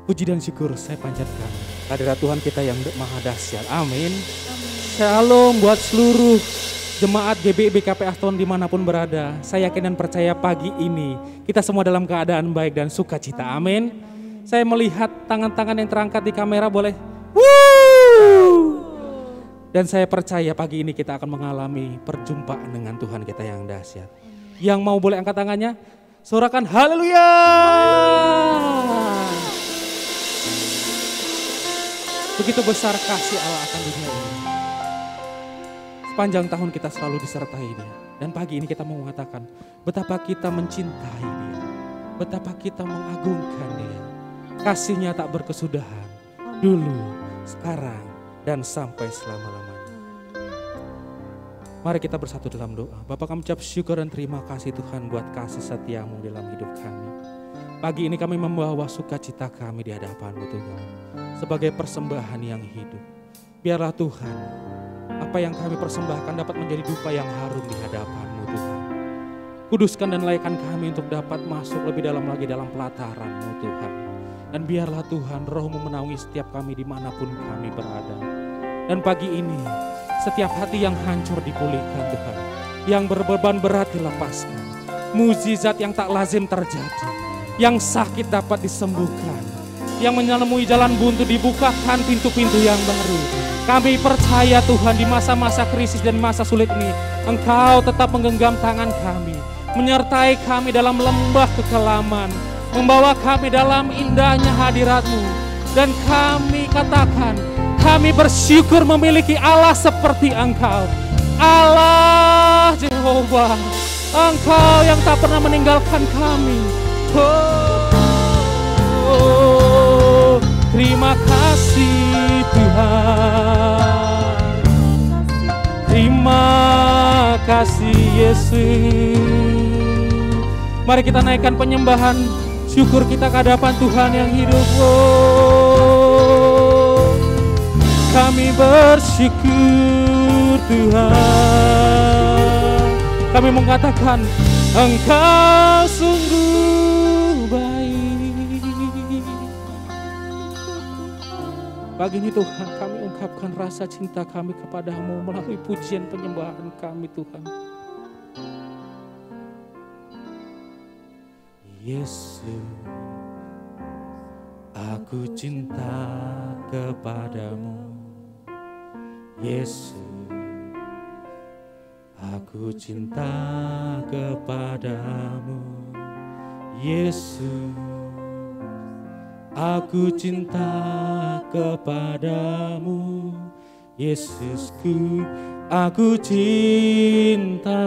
Puji dan syukur saya panjatkan kehadirat Tuhan kita yang maha dahsyat. Amin. Shalom buat seluruh jemaat GBI BKP Aston dimanapun berada. Saya yakin dan percaya pagi ini kita semua dalam keadaan baik dan sukacita. Amin. Saya melihat tangan-tangan yang terangkat di kamera, boleh. Dan saya percaya pagi ini kita akan mengalami perjumpaan dengan Tuhan kita yang dahsyat. Yang mau boleh angkat tangannya, sorakan haleluya. Begitu besar kasih Allah akan dunia ini. Sepanjang tahun kita selalu disertai Dia. Dan pagi ini kita mau mengatakan betapa kita mencintai Dia. Betapa kita mengagungkan Dia. Kasih-Nya tak berkesudahan. Dulu, sekarang, dan sampai selama-lamanya. Mari kita bersatu dalam doa. Bapa, kami ucap syukur dan terima kasih Tuhan buat kasih setia-Mu dalam hidup kami. Pagi ini kami membawa sukacita kami di hadapan-Mu Tuhan. Sebagai persembahan yang hidup. Biarlah Tuhan, apa yang kami persembahkan dapat menjadi dupa yang harum di hadapan-Mu Tuhan. Kuduskan dan layakan kami untuk dapat masuk lebih dalam lagi dalam pelataran-Mu Tuhan. Dan biarlah Tuhan Roh-Mu menaungi setiap kami dimanapun kami berada. Dan pagi ini setiap hati yang hancur dipulihkan Tuhan. Yang berbeban berat dilepaskan. Mukjizat yang tak lazim terjadi. Yang sakit dapat disembuhkan. Yang menemui jalan buntu dibukakan pintu-pintu yang baru. Kami percaya Tuhan di masa-masa krisis dan masa sulit ini Engkau tetap menggenggam tangan kami. Menyertai kami dalam lembah kekelaman. Membawa kami dalam indahnya hadirat-Mu. Dan kami katakan, kami bersyukur memiliki Allah seperti Engkau. Allah Jehovah, Engkau yang tak pernah meninggalkan kami. Oh, terima kasih Tuhan. Terima kasih Yesus. Mari kita naikkan penyembahan syukur kita ke hadapan Tuhan yang hidup. Oh, kami bersyukur Tuhan. Kami mengatakan Engkau sungguh baik. Pagi ini Tuhan kami ungkapkan rasa cinta kami kepadamu melalui pujian penyembahan kami Tuhan. Yesus, aku cinta kepadamu. Yesus, aku cinta kepadamu. Yesus, aku cinta kepadamu. Yesusku, aku cintakan.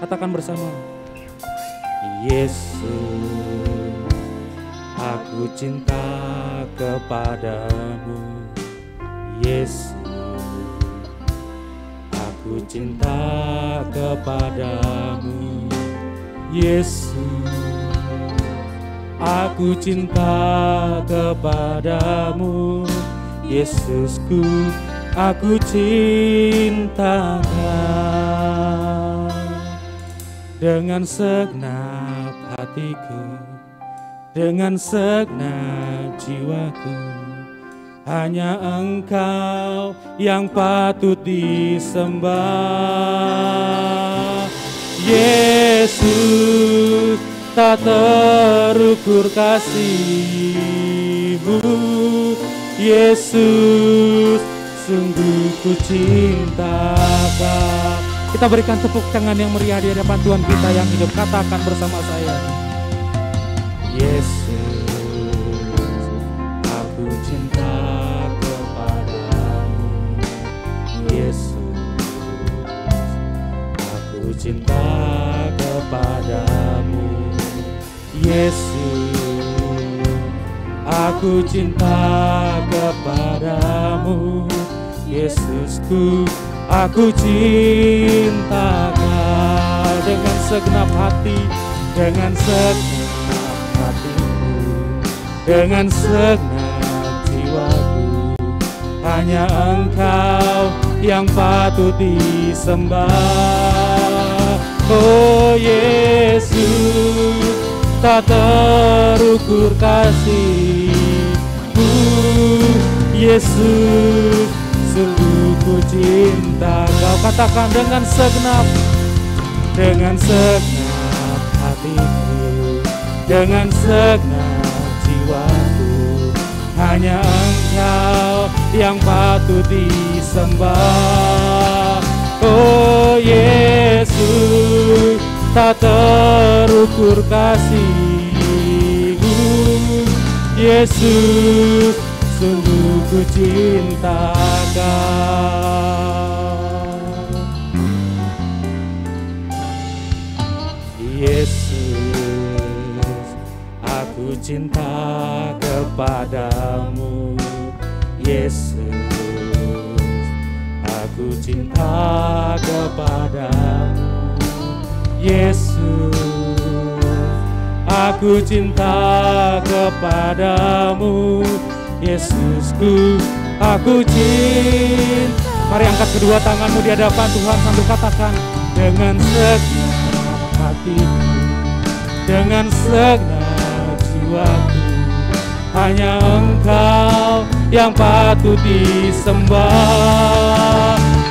Katakan bersama. Yesus, aku cinta kepadamu. Yesus, aku cinta kepadamu. Yesus, aku cinta kepadamu. Yesusku, aku cintakan. Dengan segenap hatiku, dengan segenap jiwaku, hanya Engkau yang patut disembah. Yesus, tak terukur kasih-Mu. Yesus, sungguh ku cintakan. Kita berikan tepuk tangan yang meriah di hadapan Tuhan kita yang hidup. Katakan bersama saya. Yesus, aku cinta kepadamu. Yesus, aku cinta kepadamu. Yesus, aku cinta kepadamu. Yesusku, aku cintakan. Dengan segenap hati, dengan segenap hatiku, dengan segenap jiwaku, hanya Engkau yang patut disembah. Oh Yesus, tak terukur kasih-Mu. Yesus, sungguh ku cinta Kau. Katakan dengan segenap hatiku, dengan segenap jiwaku. Hanya Engkau yang patut disembah. Oh Yesus, tak terukur kasih-Mu. Yesus, sungguh ku cinta Kau. Yesus, aku cinta kepadamu. Yesus, aku cinta kepadamu. Yesus, aku cinta kepadamu. Yesusku, aku cinta. Mari angkat kedua tanganmu di hadapan Tuhan sambil katakan, dengan segenap hatiku, dengan segenap jiwaku. Hanya Engkau yang patut disembah.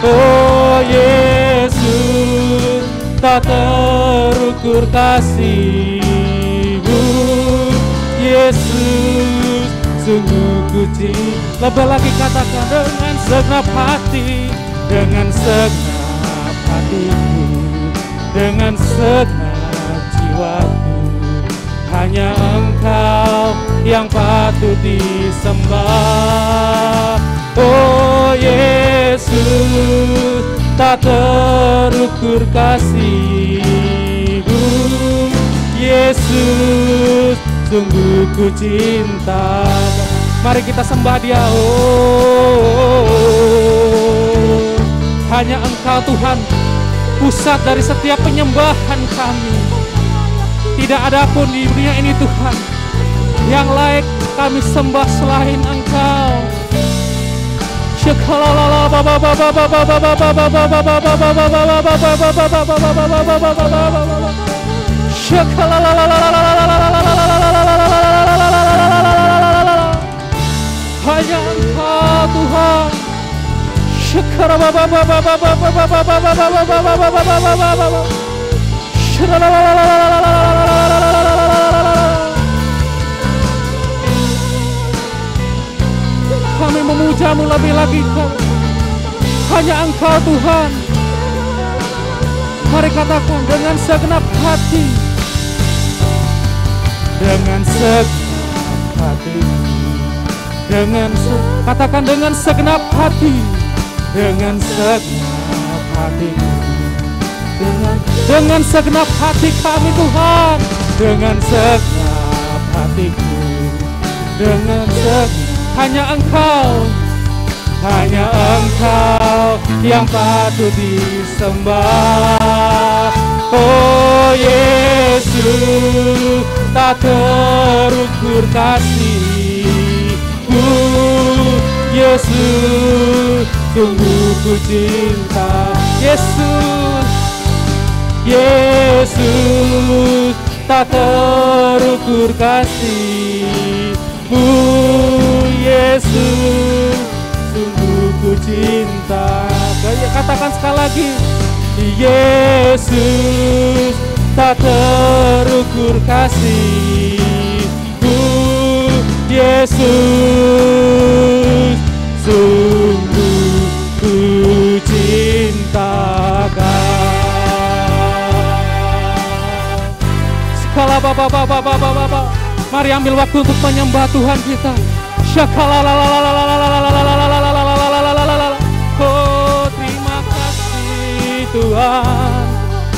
Oh Yesus, tak terukur kasih-Mu. Yesus, sungguh ku cinta. Lebih lagi katakan, dengan segenap hati, dengan segenap hatiku, dengan segenap jiwaku. Hanya Engkau yang patut disembah. Oh Yesus, tak terukur kasih-Mu. Yesus, sungguh ku cinta. Mari kita sembah Dia. Oh, hanya Engkau Tuhan, pusat dari setiap penyembahan kami. Tidak ada pun di dunia ini Tuhan yang layak kami sembah selain Engkau. Hanya Engkau Tuhan. Kami memuja-Mu lebih lagi. Hanya Engkau Tuhan. Mari katakan dengan segenap hati, dengan segenap hati, katakan dengan segenap hati, dengan segenap hati, dengan segenap hati kami Tuhan, dengan segenap hatiku, dengan hanya Engkau yang patut disembah. Oh Yesus, tak terukur kasih-Mu. Yesus, sungguh ku cinta. Yesus, tak terukur kasih-Mu. Yesus, sungguh ku cinta. Katakan sekali lagi, Yesus, tak terukur kasih-Mu. Yesus, sungguh ku cinta Kau. Skala Bapa, mari ambil waktu untuk menyembah Tuhan kita. Oh, terima kasih Tuhan,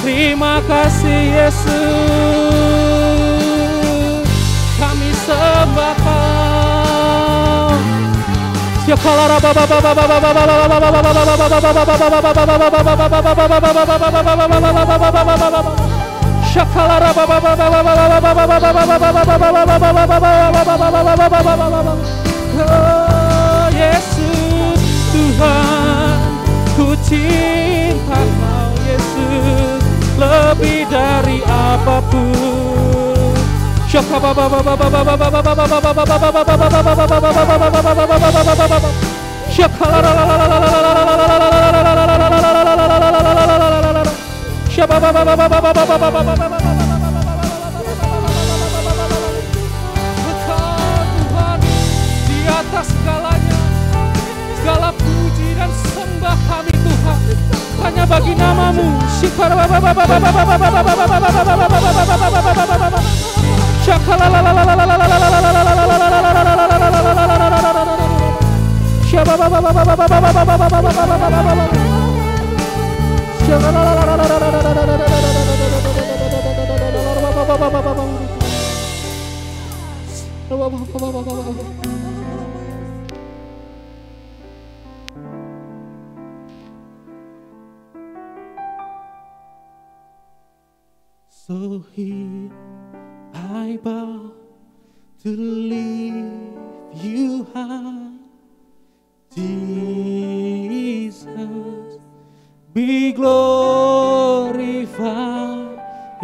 terima kasih Yesus, kami sembah Kau. Oh Yesus Tuhan, ku cinta Kau Yesus lebih Tuhan di atas segalanya, segala puji dan sembah kami Tuhan hanya bagi namamu. So here I bow to lift you high, Jesus, be glorified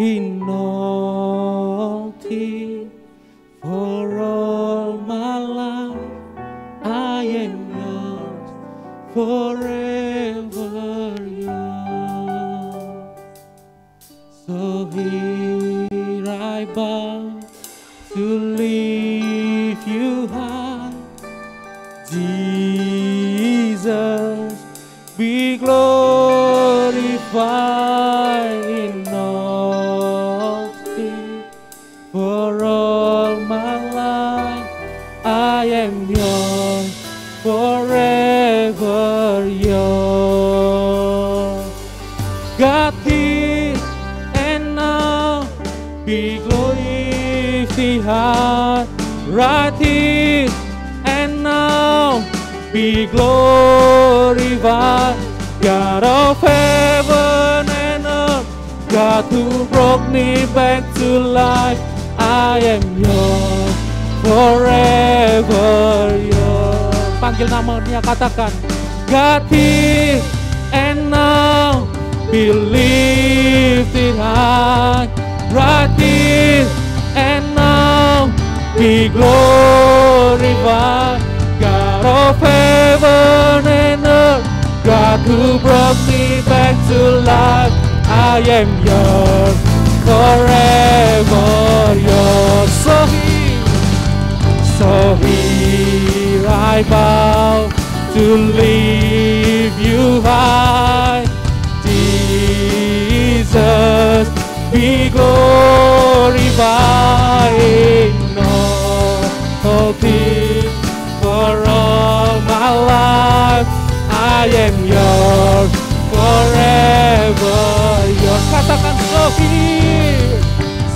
in all things. For all my life I am yours, forever yours. So here I bow to lift you high, Jesus, be glorified in all things. For all my life I am yours, forever yours. God is and now be glorified, right here and now be glorified. God of heaven and earth, God who brought me back to life, I am yours, forever yours. Panggil namanya, katakan God is and now be lifted high, right here and now be glorified. God of heaven and earth, God who brought me back to life, I am yours, forever yours. So here I bow to lift you high, Jesus, be glorified in all things. For all my life I am yours, forever yours. Katakan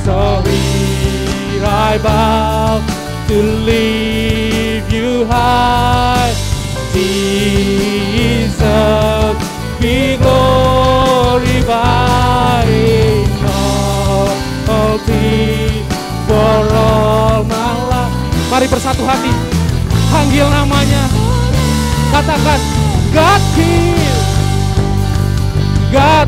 so here I bow to lift you high, Jesus, be glorified in all things. For all my life. Mari bersatu hati, panggil namanya, katakan God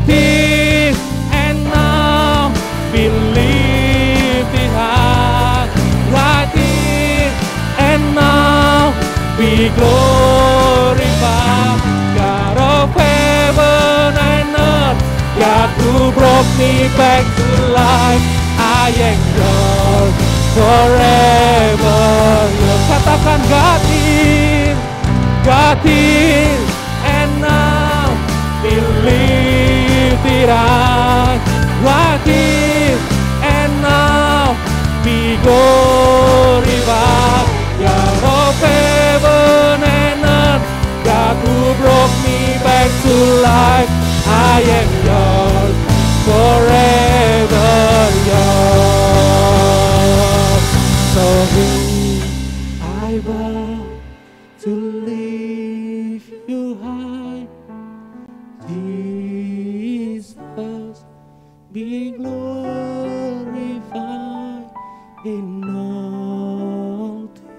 is, and now be lifted high, right here and now be glorified. God of heaven and earth, God who brought me back to life, I am yours, forever yours. Katakan God is, and now be lifted high, right here and now be glorified. God of heaven and earth, God who brought me back to life, I am yours, forever yours. So here I bow to lift you high, Jesus, be glorified in all things.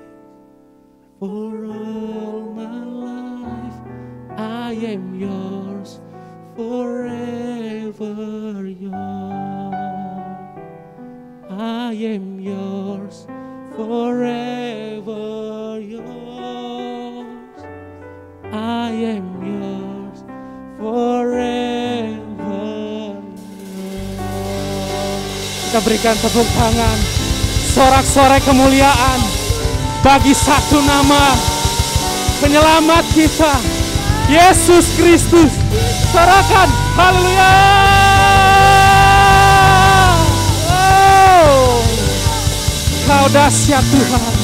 For all my life I am yours, forever yours. Kita berikan tepuk tangan, sorak-sorai kemuliaan bagi satu nama penyelamat kita, Yesus Kristus. Sorakan, haleluya. Oh, Kau dahsyat Tuhan,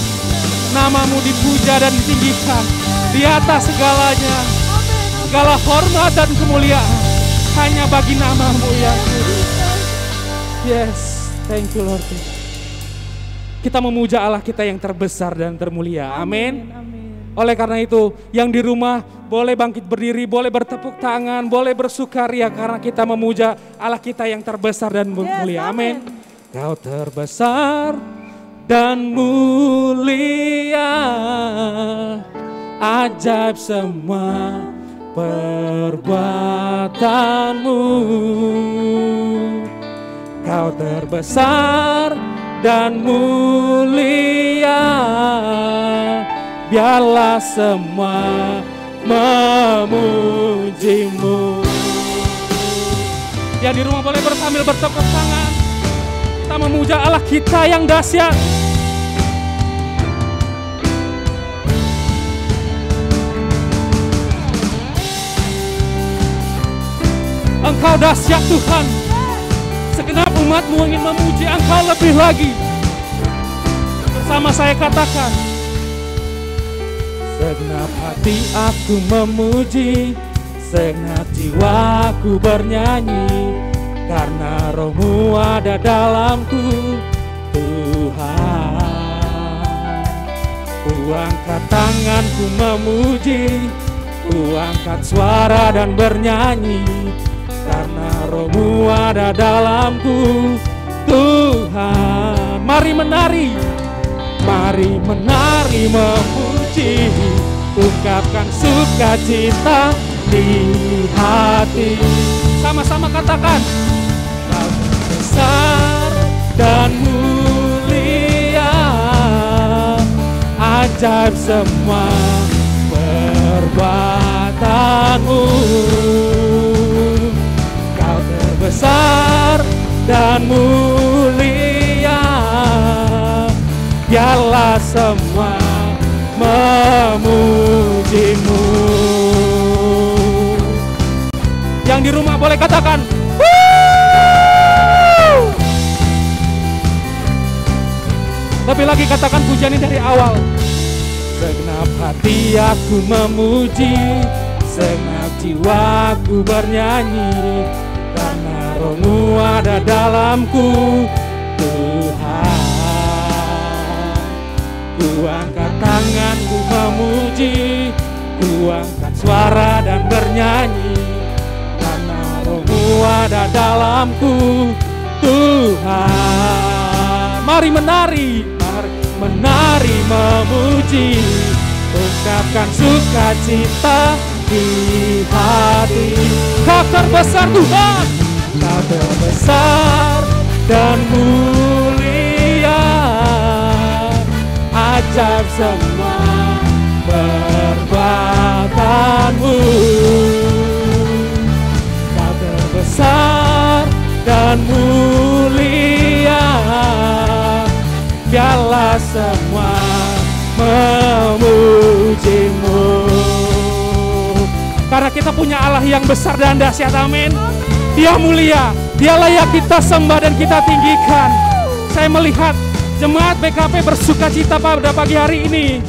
namamu dipuja dan ditinggikan di atas segalanya. Segala hormat dan kemuliaan hanya bagi namamu yang kudus. Yes, thank you Lord. Kita memuja Allah kita yang terbesar dan termulia. Amin. Oleh karena itu, yang di rumah boleh bangkit berdiri, boleh bertepuk tangan, boleh bersukaria karena kita memuja Allah kita yang terbesar dan mulia. Amin. Kau terbesar dan mulia, ajaib semua perbuatanmu. Kau terbesar dan mulia, biarlah semua memujimu. Yang di rumah boleh sambil bertepuk tangan. Kita memuja Allah kita yang dahsyat. Engkau dahsyat Tuhan. Segenap umat-Mu ingin memuji Engkau lebih lagi. Bersama saya katakan, segenap hati aku memuji, segenap jiwaku bernyanyi, karena Roh-Mu ada dalamku, Tuhan. Ku angkat tanganku memuji, ku angkat suara dan bernyanyi, karena Roh-Mu ada dalamku, Tuhan. Mari menari, mari menari memuji, ungkapkan sukacita di hati. Sama-sama katakan, Kau besar dan mulia, ajaib semua perbuatanmu. Kau terbesar dan mulia, biarlah semua memujimu. Yang di rumah boleh katakan, Woo! Lebih lagi katakan pujian ini dari awal. Segenap hati aku memuji, segenap jiwaku bernyanyi, karena Roh-Mu ada dalamku, Tuhan. Ku angkat tanganku memuji, ku angkat suara dan bernyanyi, karena Roh-Mu ada dalamku, Tuhan. Mari menari, mari menari memuji, ungkapkan sukacita di hati. Kau terbesar Tuhan, Kau terbesar dan mulia, ajaib semua perbuatanmu. Kau terbesar dan mulia, biarlah semua memujimu. Karena kita punya Allah yang besar dan dahsyat, amin. Dia mulia, Dia layak kita sembah dan kita tinggikan. Saya melihat jemaat BKP bersukacita pada pagi hari ini.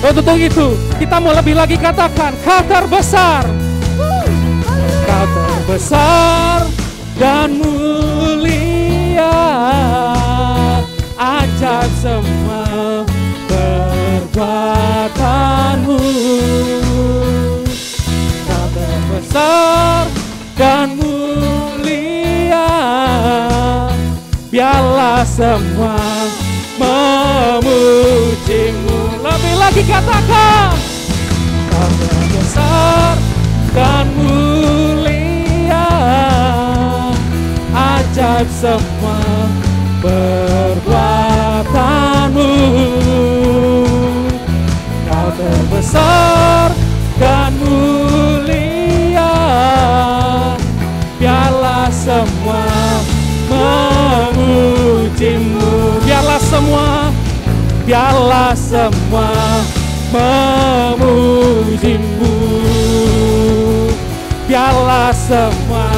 Untuk itu, kita mau lebih lagi katakan, Kau terbesar, Kau terbesar dan mulia, ajaib semua perbuatanmu. Kau terbesar dan mulia, biarlah semua memujimu. Lebih lagi katakan, Kau terbesar dan mulia, ajaib semua perbuatanmu. Kau terbesar dan mulia, biarlah semua semua memujimu. Biarlah semua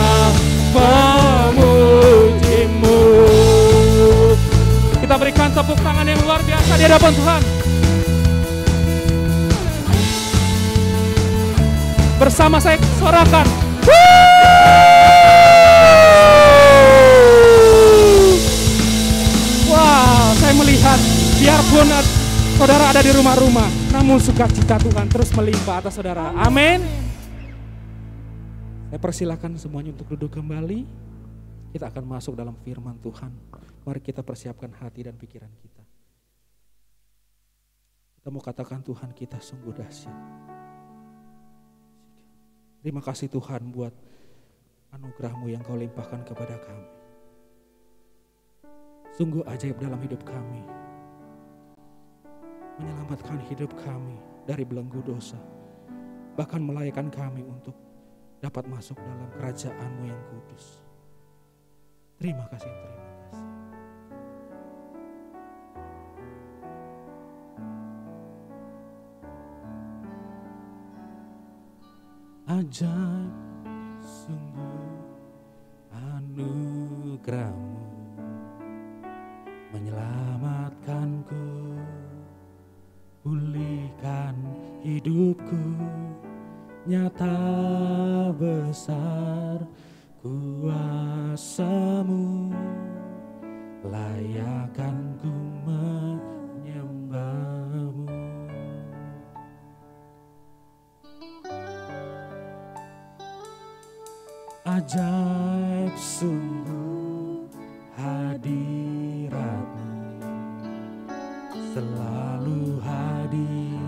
memujimu. Kita berikan tepuk tangan yang luar biasa di hadapan Tuhan. Bersama saya sorakan. Wow, saya melihat biarpun saudara ada di rumah-rumah, namun sukacita Tuhan terus melimpah atas saudara. Amin. Saya persilakan semuanya untuk duduk kembali. Kita akan masuk dalam firman Tuhan. Mari kita persiapkan hati dan pikiran kita. Kita mau katakan Tuhan kita sungguh dahsyat. Terima kasih Tuhan buat anugerah-Mu yang Kau limpahkan kepada kami. Sungguh ajaib dalam hidup kami. Menyelamatkan hidup kami dari belenggu dosa. Bahkan melayakkan kami untuk dapat masuk dalam kerajaan-Mu yang kudus. Terima kasih, terima kasih. Ajaib sungguh anugerah-Mu menyelamatkanku, pulihkan hidupku, nyata besar kuasa-Mu, layakkan ku menyembah-Mu. Ajaib sungguh hadirat-Mu, selalu hadir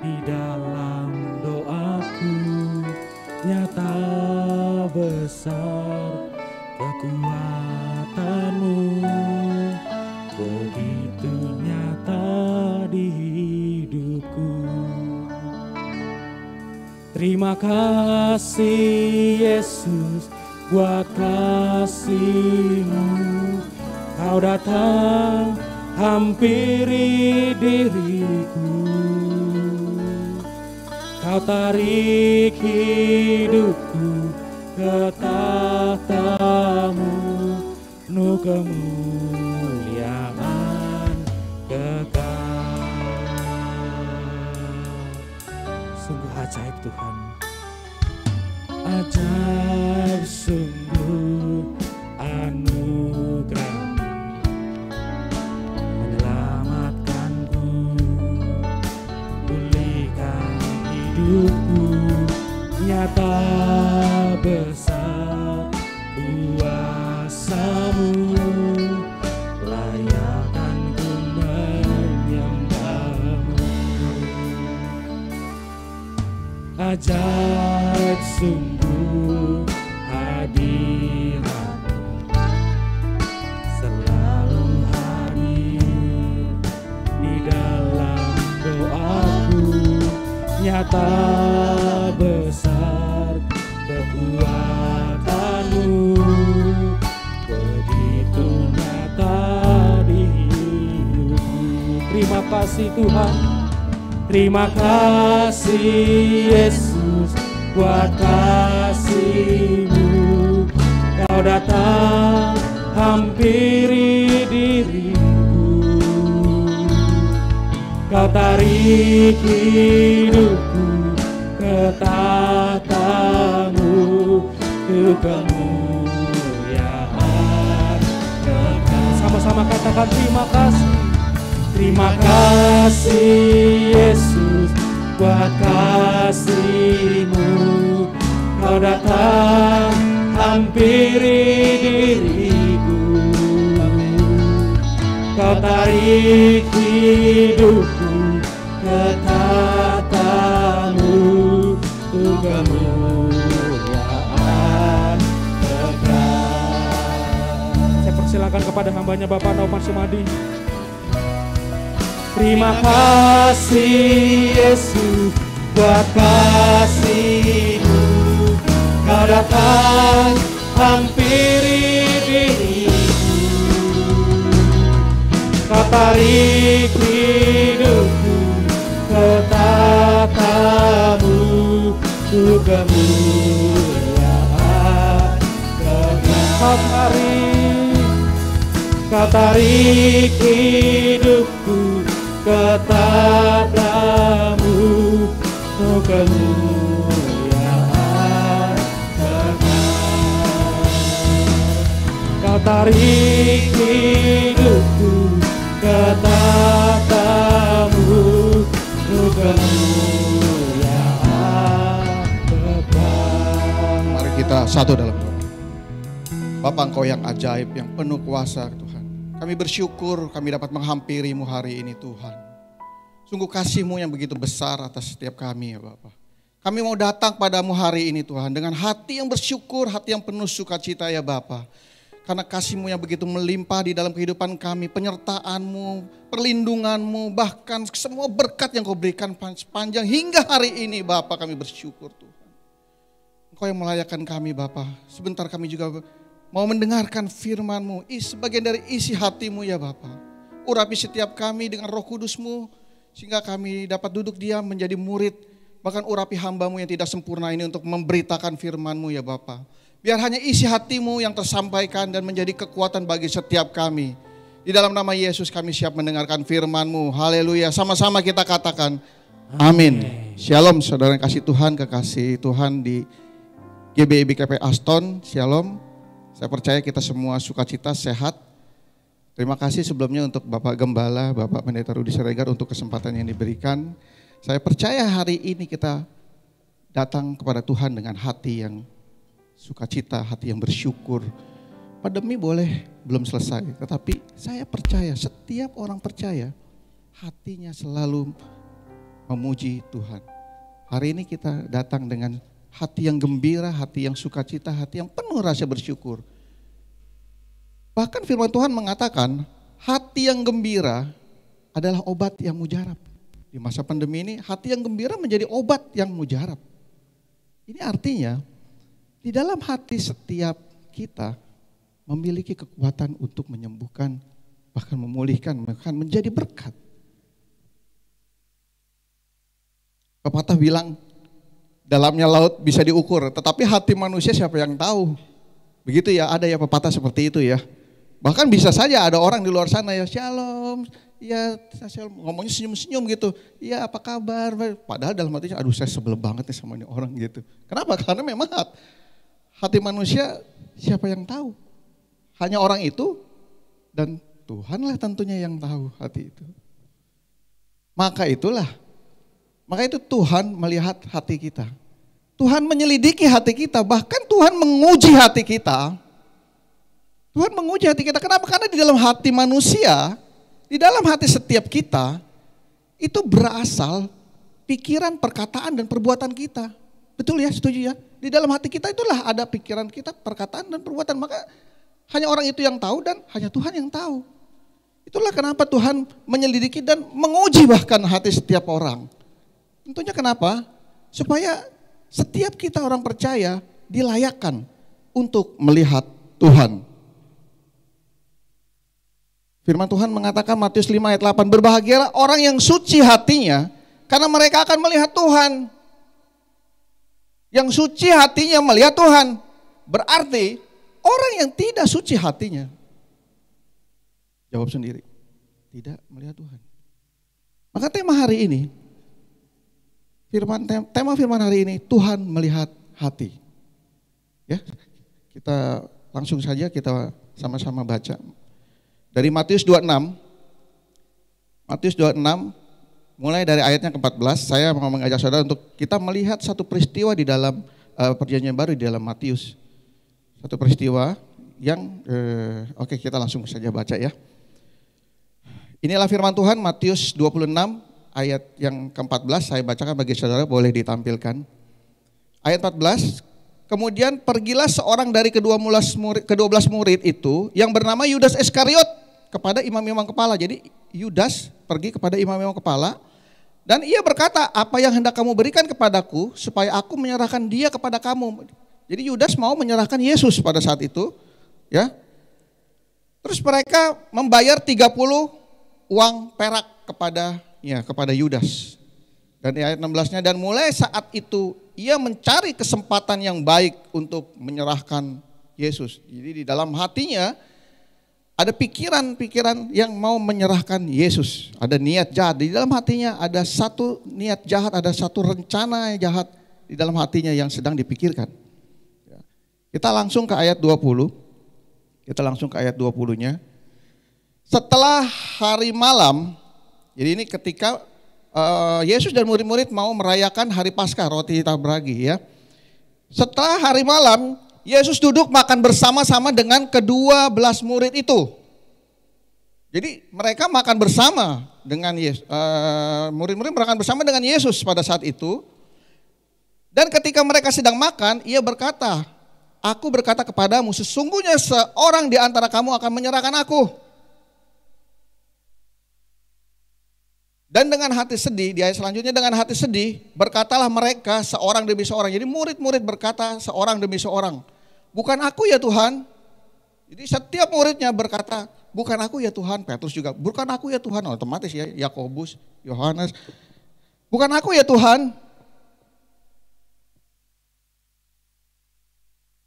di dalam doaku, nyata besar kekuatan-Mu, begitu nyata di hidupku. Terima kasih Yesus buat kasih-Mu, Kau datang hampiri diriku, Kau tarik hidupku ke tahta-Mu, penuh kemuliaan kekal. Sungguh ajaib Tuhan, ajaib sungguh anugerah-Mu menyelamatkanku, pulihkan hidupku, nyata besar kuasa-Mu, layakkan ku menyembah-Mu. Ajaib sungguh hadirat-Mu, selalu hadir di dalam doaku, nyata besar kekuatan-Mu, begitu nyata di hidupku. Terima kasih Tuhan, terima kasih Yesus buat kasih-Mu, Kau datang hampiri diriku, Kau tarik hidupku ke tahta-Mu, ke kemuliaan kekal. Sama-sama katakan terima kasih. Terima kasih Yesus buat kasih-Mu, Kau datang hampiri diriku, Kau tarik hidupku ke tahta-Mu, untuk kemuliaan kekal. Saya persilakan kepada hambanya Bapak Nauman Sumadi. Terima kasih Yesus buat kasih-Mu, Kau datang hampiri diriku, Kau tarik hidupku ke tatamu, untuk kemuliaan Kau tarik hidupku ke tatamu, untuk kemuliaan Kau tarik hidupku ke tatamu, untuk kemuliaan Bapa. Mari kita satu dalam doa. Bapa, Engkau yang ajaib, yang penuh kuasa Tuhan. Kami bersyukur kami dapat menghampiri-Mu hari ini Tuhan. Sungguh kasih-Mu yang begitu besar atas setiap kami ya Bapa. Kami mau datang padamu hari ini Tuhan dengan hati yang bersyukur, hati yang penuh sukacita ya Bapa. Karena kasih-Mu yang begitu melimpah di dalam kehidupan kami, penyertaan-Mu, perlindungan-Mu, bahkan semua berkat yang Kau berikan sepanjang hingga hari ini Bapa, kami bersyukur Tuhan. Engkau yang melayakkan kami Bapa. Sebentar kami juga mau mendengarkan firman-Mu, sebagian dari isi hati-Mu ya Bapa. Urapi setiap kami dengan Roh Kudus-Mu, sehingga kami dapat duduk diam menjadi murid. Bahkan urapi hamba-Mu yang tidak sempurna ini untuk memberitakan firman-Mu ya Bapa. Biar hanya isi hati-Mu yang tersampaikan dan menjadi kekuatan bagi setiap kami. Di dalam nama Yesus kami siap mendengarkan firman-Mu. Haleluya. Sama-sama kita katakan amin. Shalom saudara yang kasih Tuhan, kekasih Tuhan di GBI BKP Aston. Shalom. Saya percaya kita semua sukacita, sehat. Terima kasih sebelumnya untuk Bapak Gembala, Bapak Pendeta Rudi Siregar untuk kesempatan yang diberikan. Saya percaya hari ini kita datang kepada Tuhan dengan hati yang sukacita, hati yang bersyukur. Pandemi boleh belum selesai, tetapi saya percaya setiap orang percaya hatinya selalu memuji Tuhan. Hari ini kita datang dengan hati yang gembira, hati yang sukacita, hati yang penuh rasa bersyukur. Bahkan firman Tuhan mengatakan hati yang gembira adalah obat yang mujarab. Di masa pandemi ini hati yang gembira menjadi obat yang mujarab. Ini artinya di dalam hati setiap kita memiliki kekuatan untuk menyembuhkan, bahkan memulihkan, bahkan menjadi berkat. Pepatah bilang dalamnya laut bisa diukur, tetapi hati manusia siapa yang tahu? Begitu ya, ada ya pepatah seperti itu ya. Bahkan bisa saja ada orang di luar sana ya, shalom, ya shalom, ngomongnya senyum-senyum gitu. Ya apa kabar? Padahal dalam hatinya, aduh saya sebel banget nih sama ini orang gitu. Kenapa? Karena memang hati manusia siapa yang tahu? Hanya orang itu dan Tuhanlah tentunya yang tahu hati itu. Maka itu Tuhan melihat hati kita. Tuhan menyelidiki hati kita, bahkan Tuhan menguji hati kita. Tuhan menguji hati kita, kenapa? Karena di dalam hati manusia, di dalam hati setiap kita, itu berasal pikiran, perkataan, dan perbuatan kita. Betul ya, setuju ya? Di dalam hati kita itulah ada pikiran kita, perkataan, dan perbuatan. Maka hanya orang itu yang tahu dan hanya Tuhan yang tahu. Itulah kenapa Tuhan menyelidiki dan menguji bahkan hati setiap orang. Tentunya kenapa? Supaya setiap kita orang percaya dilayakkan untuk melihat Tuhan. Firman Tuhan mengatakan Matius 5 ayat 8, berbahagialah orang yang suci hatinya karena mereka akan melihat Tuhan. Yang suci hatinya melihat Tuhan. Berarti orang yang tidak suci hatinya, jawab sendiri, tidak melihat Tuhan. Maka tema hari ini, tema firman hari ini, Tuhan melihat hati. Ya, kita langsung saja kita sama-sama baca. Dari Matius 26, mulai dari ayatnya ke-14, saya mau mengajak saudara untuk kita melihat satu peristiwa di dalam perjanjian baru di dalam Matius. Satu peristiwa yang, oke kita langsung saja baca ya. Inilah firman Tuhan Matius 26 ayat yang ke-14, saya bacakan bagi saudara, boleh ditampilkan. Ayat 14, kemudian pergilah seorang dari ke-12 murid itu yang bernama Yudas Iskariot kepada imam-imam kepala. Jadi Yudas pergi kepada imam-imam kepala dan ia berkata, apa yang hendak kamu berikan kepadaku supaya aku menyerahkan dia kepada kamu. Jadi Yudas mau menyerahkan Yesus pada saat itu, ya. Terus mereka membayar 30 uang perak kepada Yudas. Dan di ayat 16-nya, dan mulai saat itu ia mencari kesempatan yang baik untuk menyerahkan Yesus. Jadi di dalam hatinya ada pikiran-pikiran yang mau menyerahkan Yesus. Ada niat jahat, di dalam hatinya ada satu niat jahat, ada satu rencana jahat di dalam hatinya yang sedang dipikirkan. Kita langsung ke ayat 20. Kita langsung ke ayat 20-nya. Setelah hari malam, jadi ini ketika Yesus dan murid-murid mau merayakan hari Paskah, roti tak beragi ya. Setelah hari malam, Yesus duduk makan bersama-sama dengan ke-12 murid itu. Jadi mereka makan bersama dengan Yesus, murid-murid makan bersama dengan Yesus pada saat itu. Dan ketika mereka sedang makan, ia berkata, "Aku berkata kepadamu, sesungguhnya seorang di antara kamu akan menyerahkan aku." Dan dengan hati sedih, di ayat selanjutnya, dengan hati sedih berkatalah mereka seorang demi seorang. Jadi murid-murid berkata seorang demi seorang, "Bukan aku ya Tuhan." Jadi setiap muridnya berkata, "Bukan aku ya Tuhan." Petrus juga, "Bukan aku ya Tuhan." Otomatis ya, Yakobus, Yohanes, "Bukan aku ya Tuhan."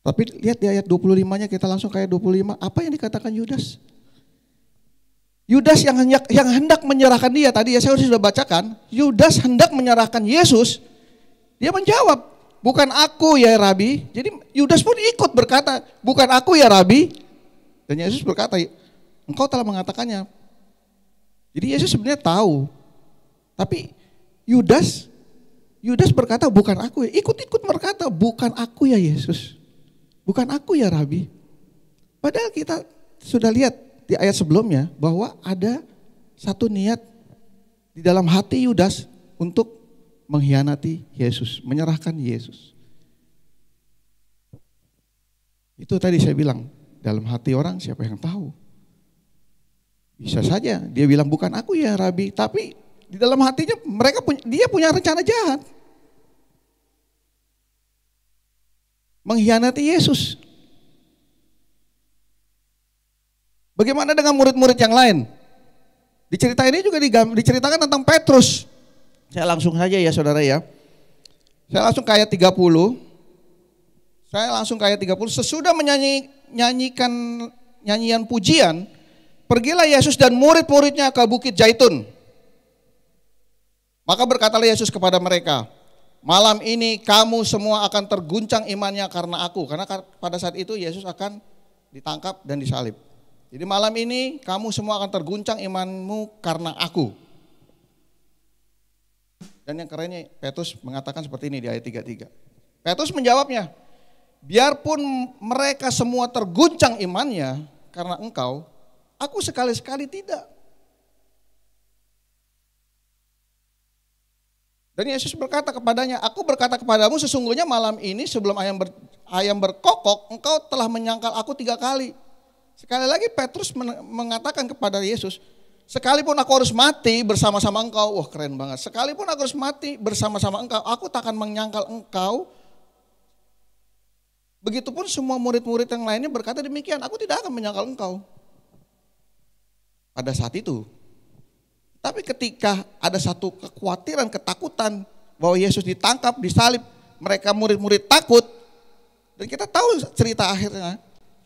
Tapi lihat di ayat 25-nya, kita langsung ke ayat 25, apa yang dikatakan Yudas? Yudas yang hendak menyerahkan dia, tadi ya saya sudah bacakan, Yudas hendak menyerahkan Yesus, dia menjawab, "Bukan aku ya Rabi." Jadi Yudas pun ikut berkata, "Bukan aku ya Rabi." Dan Yesus berkata, "Engkau telah mengatakannya." Jadi Yesus sebenarnya tahu, tapi Yudas berkata, "Bukan aku ya." Ikut-ikut berkata, "Bukan aku ya Yesus. Bukan aku ya Rabi." Padahal kita sudah lihat di ayat sebelumnya bahwa ada satu niat di dalam hati Yudas untuk mengkhianati Yesus, menyerahkan Yesus. Itu tadi saya bilang, dalam hati orang siapa yang tahu? Bisa saja dia bilang, "Bukan aku ya Rabi," tapi di dalam hatinya dia punya rencana jahat. Mengkhianati Yesus. Bagaimana dengan murid-murid yang lain? Di cerita ini juga diceritakan tentang Petrus. Saya langsung saja ya saudara ya. Saya langsung ke ayat 30. Sesudah nyanyikan nyanyian pujian, pergilah Yesus dan murid-muridnya ke Bukit Zaitun. Maka berkatalah Yesus kepada mereka, "Malam ini kamu semua akan terguncang imannya karena aku." Karena pada saat itu Yesus akan ditangkap dan disalib. Jadi malam ini kamu semua akan terguncang imanmu karena aku. Dan yang kerennya Petrus mengatakan seperti ini di ayat 33. Petrus menjawabnya, "Biarpun mereka semua terguncang imannya karena engkau, aku sekali-sekali tidak." Dan Yesus berkata kepadanya, "Aku berkata kepadamu, sesungguhnya malam ini sebelum ayam berkokok, engkau telah menyangkal aku 3 kali. Sekali lagi Petrus mengatakan kepada Yesus, "Sekalipun aku harus mati bersama-sama engkau." Wah keren banget. "Sekalipun aku harus mati bersama-sama engkau, aku tak akan menyangkal engkau." Begitupun semua murid-murid yang lainnya berkata demikian, "Aku tidak akan menyangkal engkau." Pada saat itu. Tapi ketika ada satu kekhawatiran, ketakutan bahwa Yesus ditangkap, disalib, mereka murid-murid takut. Dan kita tahu cerita akhirnya.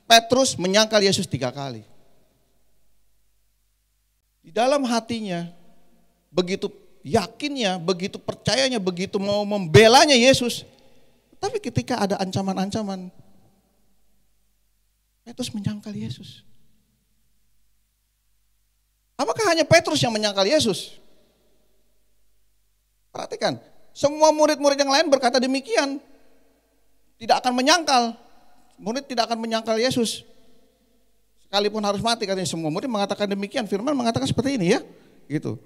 Petrus menyangkal Yesus 3 kali. Di dalam hatinya, begitu yakinnya, begitu percayanya, begitu mau membelanya Yesus. Tapi ketika ada ancaman-ancaman, Petrus menyangkal Yesus. Apakah hanya Petrus yang menyangkal Yesus? Perhatikan, semua murid-murid yang lain berkata demikian. Tidak akan menyangkal. Murid tidak akan menyangkal Yesus. Sekalipun harus mati, katanya semua murid mengatakan demikian. Firman mengatakan seperti ini ya. Gitu.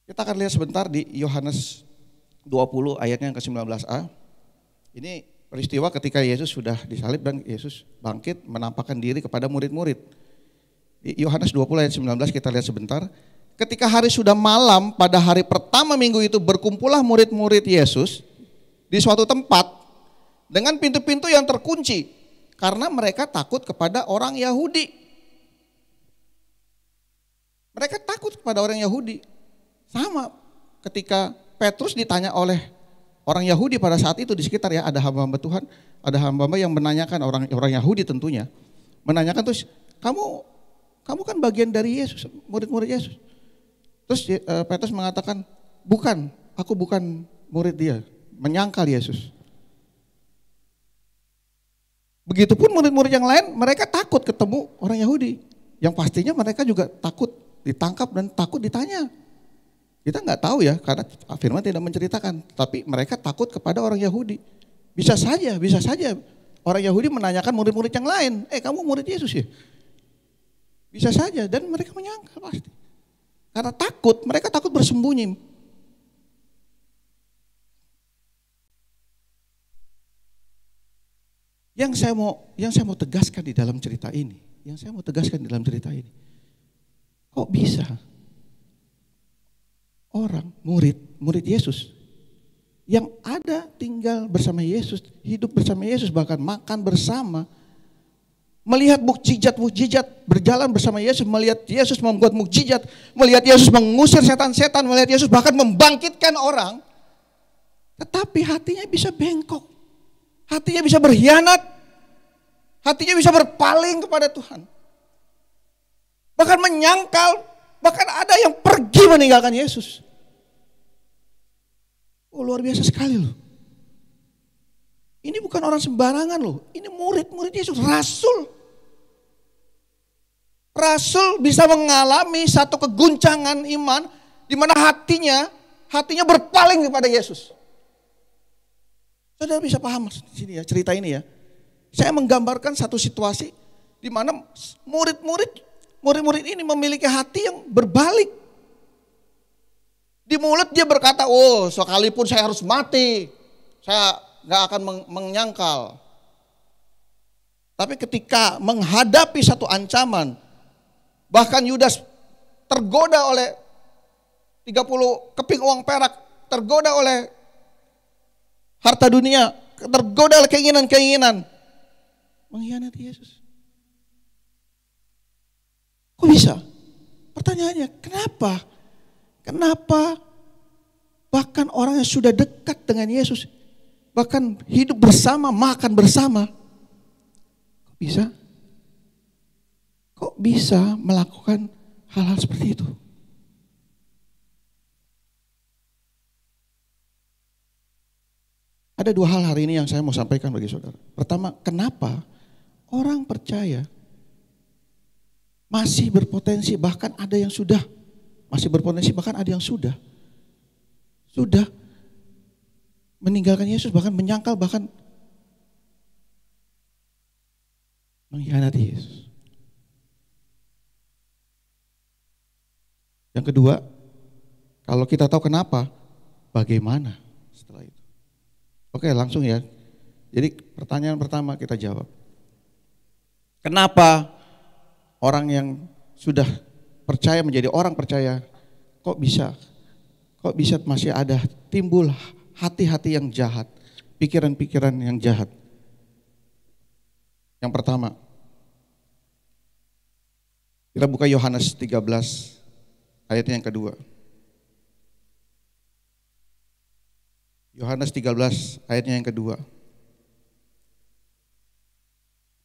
Kita akan lihat sebentar di Yohanes 20 ayatnya yang ke-19a. Ini peristiwa ketika Yesus sudah disalib dan Yesus bangkit menampakkan diri kepada murid-murid. Di Yohanes 20 ayat 19 kita lihat sebentar. Ketika hari sudah malam pada hari pertama minggu itu berkumpullah murid-murid Yesus di suatu tempat dengan pintu-pintu yang terkunci karena mereka takut kepada orang Yahudi. Mereka takut kepada orang Yahudi. Sama ketika Petrus ditanya oleh orang Yahudi pada saat itu di sekitar ya, ada hamba-hamba Tuhan, ada hamba-hamba yang menanyakan orang Yahudi tentunya, menanyakan terus, kamu kan bagian dari Yesus, murid-murid Yesus. Terus Petrus mengatakan, bukan, aku bukan murid dia, menyangkal Yesus. Begitupun murid-murid yang lain, mereka takut ketemu orang Yahudi. Yang pastinya mereka juga takut ditangkap dan takut ditanya. Kita nggak tahu ya, karena firman tidak menceritakan. Tapi mereka takut kepada orang Yahudi. Bisa saja orang Yahudi menanyakan murid-murid yang lain, kamu murid Yesus ya? Bisa saja, dan mereka menyangkal pasti. Karena takut, mereka takut bersembunyi. Yang saya mau tegaskan di dalam cerita ini, kok bisa orang murid Yesus yang ada tinggal bersama Yesus, hidup bersama Yesus, bahkan makan bersama, melihat mukjizat-mukjizat, berjalan bersama Yesus, melihat Yesus membuat mukjizat, melihat Yesus mengusir setan-setan, melihat Yesus bahkan membangkitkan orang, tetapi hatinya bisa bengkok, hatinya bisa berkhianat, hatinya bisa berpaling kepada Tuhan, bahkan menyangkal, bahkan ada yang pergi meninggalkan Yesus. Oh, luar biasa sekali loh. Ini bukan orang sembarangan loh, ini murid-murid Yesus, rasul. Rasul bisa mengalami satu keguncangan iman di mana hatinya berpaling kepada Yesus. Saudara bisa paham di sini ya, cerita ini ya. Saya menggambarkan satu situasi di mana murid-murid ini memiliki hati yang berbalik. Di mulut dia berkata, oh sekalipun saya harus mati, saya gak akan menyangkal. Tapi ketika menghadapi satu ancaman, bahkan Yudas tergoda oleh 30 keping uang perak, tergoda oleh harta dunia, tergoda oleh keinginan-keinginan, mengkhianati Yesus. Kok bisa? Pertanyaannya, kenapa? Kenapa bahkan orang yang sudah dekat dengan Yesus, bahkan hidup bersama, makan bersama, kok bisa? Kok bisa melakukan hal-hal seperti itu? Ada dua hal hari ini yang saya mau sampaikan bagi saudara. Pertama, kenapa orang percaya masih berpotensi, bahkan ada yang sudah meninggalkan Yesus, bahkan menyangkal, bahkan mengkhianati Yesus. Yang kedua, kalau kita tahu kenapa, bagaimana setelah itu? Oke, langsung ya. Jadi pertanyaan pertama kita jawab. Kenapa orang yang sudah percaya menjadi orang percaya, kok bisa masih ada timbul hati-hati yang jahat, pikiran-pikiran yang jahat? Yang pertama, kita buka Yohanes 13 ayatnya yang kedua. Yohanes 13 ayatnya yang kedua.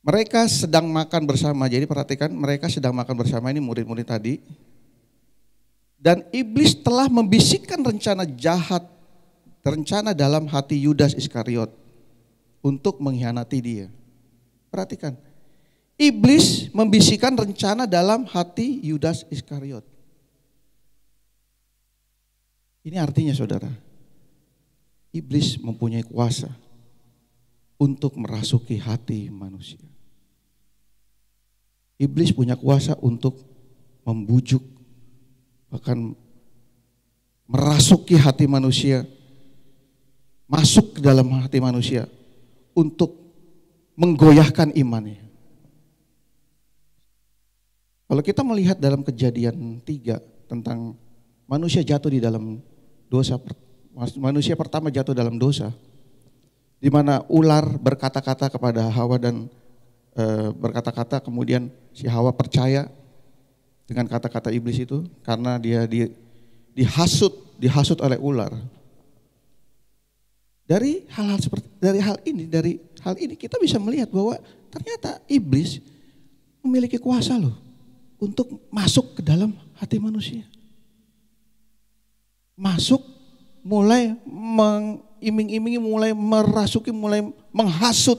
Mereka sedang makan bersama, jadi perhatikan, mereka sedang makan bersama, ini murid-murid tadi. Dan iblis telah membisikkan rencana jahat, rencana dalam hati Yudas Iskariot untuk mengkhianati dia. Perhatikan, iblis membisikkan rencana dalam hati Yudas Iskariot. Ini artinya saudara, iblis mempunyai kuasa untuk merasuki hati manusia. Iblis punya kuasa untuk membujuk, bahkan merasuki hati manusia, masuk ke dalam hati manusia untuk menggoyahkan imannya. Kalau kita melihat dalam Kejadian 3 tentang manusia jatuh di dalam dosa, manusia pertama jatuh dalam dosa, di mana ular berkata-kata kepada Hawa dan berkata-kata, kemudian si Hawa percaya, dengan kata-kata iblis itu karena dia dihasut oleh ular. Dari hal ini kita bisa melihat bahwa ternyata iblis memiliki kuasa loh untuk masuk ke dalam hati manusia. Masuk, mulai mengiming-imingi, mulai merasuki, mulai menghasut,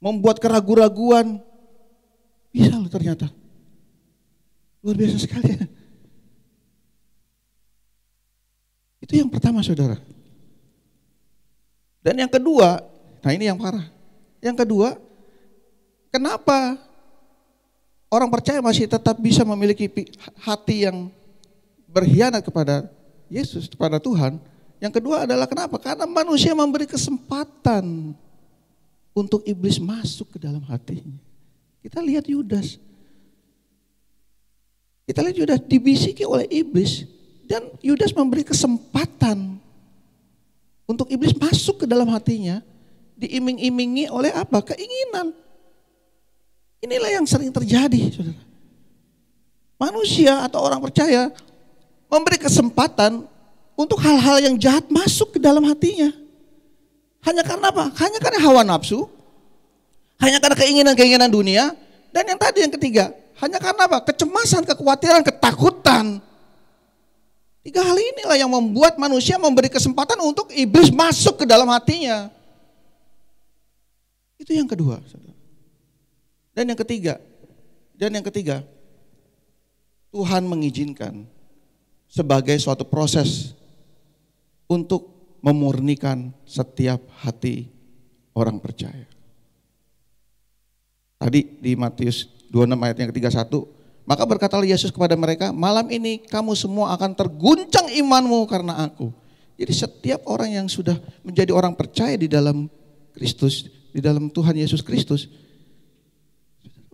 membuat keraguan-raguan. Bisa loh ternyata. Luar biasa sekali. Itu yang pertama saudara. Dan yang kedua, nah ini yang parah. Yang kedua, kenapa orang percaya masih tetap bisa memiliki hati yang berkhianat kepada Yesus, kepada Tuhan. Yang kedua adalah kenapa? Karena manusia memberi kesempatan untuk iblis masuk ke dalam hatinya. Kita lihat Yudas. Kita lihat Yudas dibisiki oleh iblis dan Yudas memberi kesempatan untuk iblis masuk ke dalam hatinya, diiming-imingi oleh apa? Keinginan. Inilah yang sering terjadi, saudara. Manusia atau orang percaya memberi kesempatan untuk hal-hal yang jahat masuk ke dalam hatinya. Hanya karena apa? Hanya karena hawa nafsu, hanya karena keinginan-keinginan dunia, dan yang tadi yang ketiga, hanya karena apa? Kecemasan, kekhawatiran, ketakutan. 3 hal inilah yang membuat manusia memberi kesempatan untuk iblis masuk ke dalam hatinya. Itu yang kedua. Dan yang ketiga, Tuhan mengizinkan sebagai suatu proses untuk memurnikan setiap hati orang percaya. Tadi di Matius 26 ayat yang ke-31, maka berkatalah Yesus kepada mereka, malam ini kamu semua akan terguncang imanmu karena aku. Jadi setiap orang yang sudah menjadi orang percaya di dalam Kristus, di dalam Tuhan Yesus Kristus,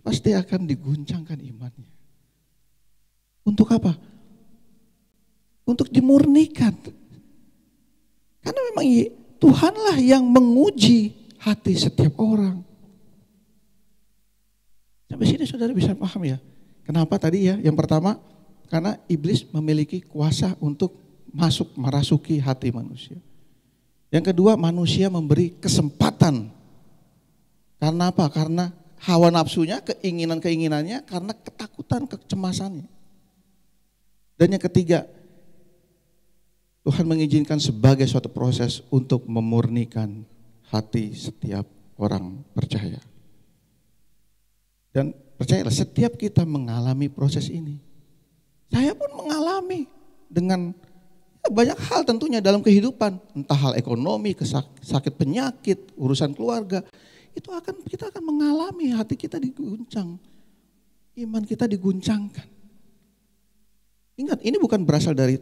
pasti akan diguncangkan imannya. Untuk apa? Untuk dimurnikan. Karena memang Tuhanlah yang menguji hati setiap orang. Sampai sini saudara bisa paham ya. Kenapa tadi ya? Yang pertama, karena iblis memiliki kuasa untuk masuk merasuki hati manusia. Yang kedua, manusia memberi kesempatan. Karena apa? Karena hawa nafsunya, keinginan-keinginannya, karena ketakutan, kecemasannya. Dan yang ketiga, Tuhan mengizinkan sebagai suatu proses untuk memurnikan hati setiap orang percaya. Dan percayalah, setiap kita mengalami proses ini. Saya pun mengalami dengan banyak hal tentunya dalam kehidupan. Entah hal ekonomi, sakit penyakit, urusan keluarga. Kita akan mengalami hati kita diguncang. Iman kita diguncangkan. Ingat, ini bukan berasal dari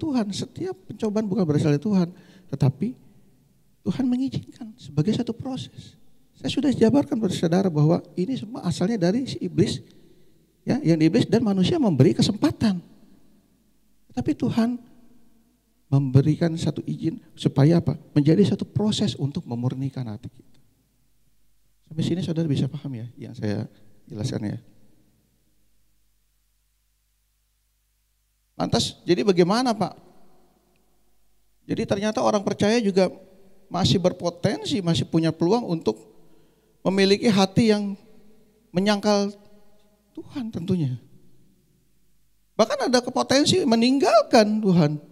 Tuhan. Setiap pencobaan bukan berasal dari Tuhan, tetapi Tuhan mengizinkan sebagai satu proses. Saya sudah jabarkan pada saudara bahwa ini semua asalnya dari si iblis, ya, yang di iblis, dan manusia memberi kesempatan. Tapi Tuhan memberikan satu izin supaya apa? Menjadi satu proses untuk memurnikan hati kita. Sampai sini saudara bisa paham ya yang saya jelaskan ya. Lantas, jadi bagaimana Pak? Jadi ternyata orang percaya juga masih berpotensi, masih punya peluang untuk memiliki hati yang menyangkal Tuhan tentunya. Bahkan ada kepotensi meninggalkan Tuhan.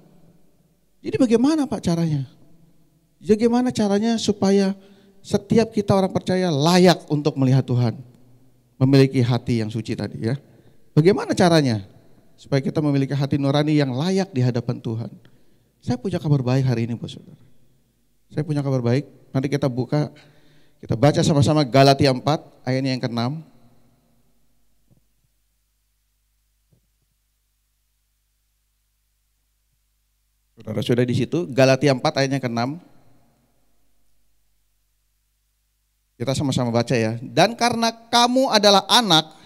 Jadi bagaimana Pak caranya? Bagaimana caranya supaya setiap kita orang percaya layak untuk melihat Tuhan? Memiliki hati yang suci tadi ya. Bagaimana caranya? Supaya kita memiliki hati nurani yang layak di hadapan Tuhan. Saya punya kabar baik hari ini, Bos Saudara. Saya punya kabar baik. Nanti kita baca sama-sama Galatia 4 ayatnya yang ke-6. Saudara sudah di situ, Galatia 4 ayatnya ke-6. Kita sama-sama baca ya. Dan karena kamu adalah anak,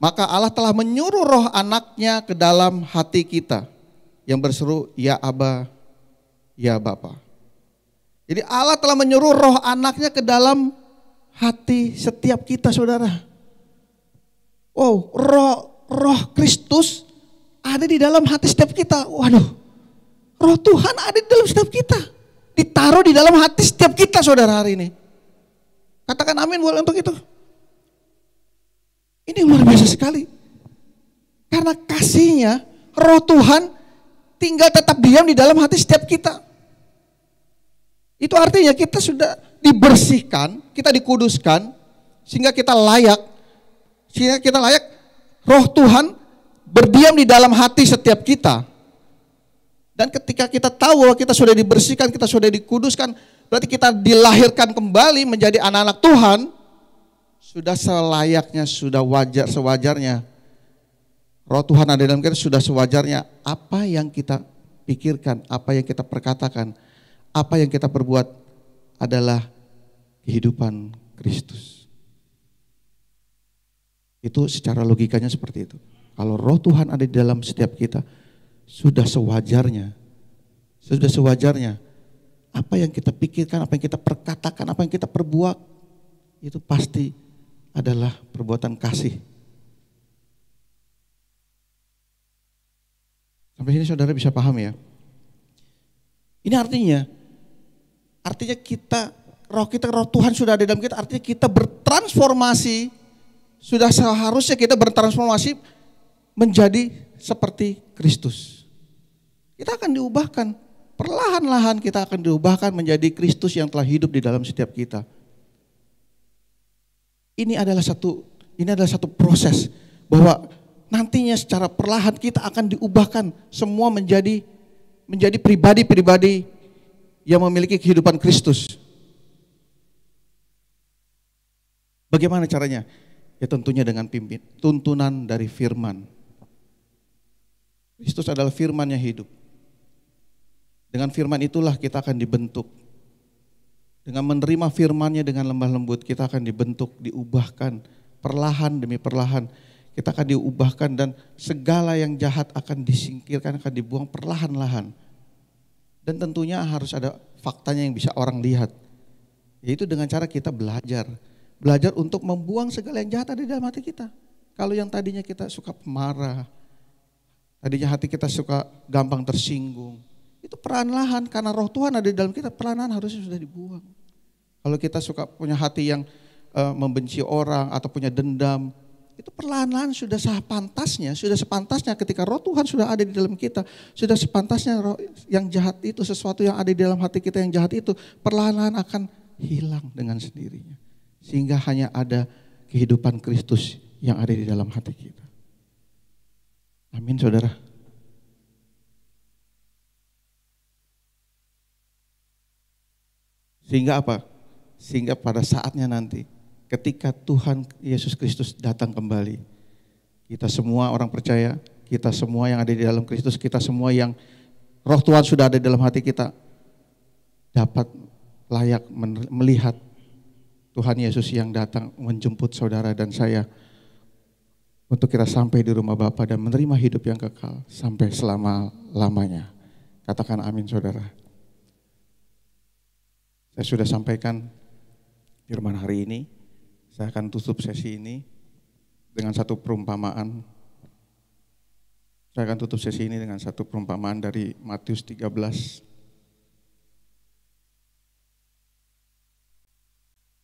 maka Allah telah menyuruh roh anaknya ke dalam hati kita yang berseru, ya Aba, ya Bapa. Jadi Allah telah menyuruh roh anaknya ke dalam hati setiap kita saudara. Wow, roh Kristus ada di dalam hati setiap kita. Waduh, roh Tuhan ada di dalam setiap kita. Ditaruh di dalam hati setiap kita saudara hari ini. Katakan amin boleh untuk itu. Ini luar biasa sekali. Karena kasihnya, roh Tuhan tinggal tetap diam di dalam hati setiap kita. Itu artinya kita sudah dibersihkan, kita dikuduskan, sehingga kita layak. Roh Tuhan berdiam di dalam hati setiap kita. Dan ketika kita tahu bahwa kita sudah dibersihkan, kita sudah dikuduskan, berarti kita dilahirkan kembali menjadi anak-anak Tuhan. Sudah selayaknya, sudah sewajarnya. Roh Tuhan ada dalam kita, sudah sewajarnya apa yang kita pikirkan, apa yang kita perkatakan, apa yang kita perbuat adalah kehidupan Kristus. Itu secara logikanya seperti itu. Kalau roh Tuhan ada di dalam setiap kita, sudah sewajarnya apa yang kita pikirkan, apa yang kita perkatakan, apa yang kita perbuat, itu pasti adalah perbuatan kasih. Sampai sini saudara bisa paham ya? Ini artinya roh Tuhan sudah ada dalam kita, artinya kita bertransformasi. Sudah seharusnya kita bertransformasi menjadi seperti Kristus. Kita akan diubahkan, perlahan-lahan kita akan diubahkan menjadi Kristus yang telah hidup di dalam setiap kita. Ini adalah satu proses bahwa nantinya secara perlahan kita akan diubahkan semua menjadi pribadi-pribadi yang memiliki kehidupan Kristus. Bagaimana caranya? Ya tentunya dengan tuntunan dari firman. Kristus adalah firman yang hidup. Dengan firman itulah kita akan dibentuk. Dengan menerima firman-Nya dengan lemah lembut, kita akan dibentuk, diubahkan perlahan demi perlahan. Kita akan diubahkan dan segala yang jahat akan disingkirkan, akan dibuang perlahan-lahan. Dan tentunya harus ada faktanya yang bisa orang lihat. Yaitu dengan cara kita belajar untuk membuang segala yang jahat ada di dalam hati kita. Kalau yang tadinya kita suka pemarah, tadinya hati kita suka gampang tersinggung, itu perlahan-lahan karena roh Tuhan ada di dalam kita, perlahan-lahan harusnya sudah dibuang. Kalau kita suka punya hati yang membenci orang atau punya dendam, itu perlahan-lahan sudah sepantasnya ketika roh Tuhan sudah ada di dalam kita, sudah sepantasnya roh yang jahat itu, sesuatu yang ada di dalam hati kita yang jahat itu, perlahan-lahan akan hilang dengan sendirinya. Sehingga hanya ada kehidupan Kristus yang ada di dalam hati kita. Amin saudara. Sehingga apa? Sehingga pada saatnya nanti ketika Tuhan Yesus Kristus datang kembali, kita semua orang percaya, kita semua yang ada di dalam Kristus, kita semua yang roh Tuhan sudah ada di dalam hati kita, dapat layak melihat Tuhan Yesus yang datang menjemput saudara dan saya untuk kita sampai di rumah Bapa dan menerima hidup yang kekal sampai selama-lamanya. Katakan amin saudara. Saya sudah sampaikan firman hari ini. Saya akan tutup sesi ini dengan satu perumpamaan. Saya akan tutup sesi ini dengan satu perumpamaan dari Matius 13.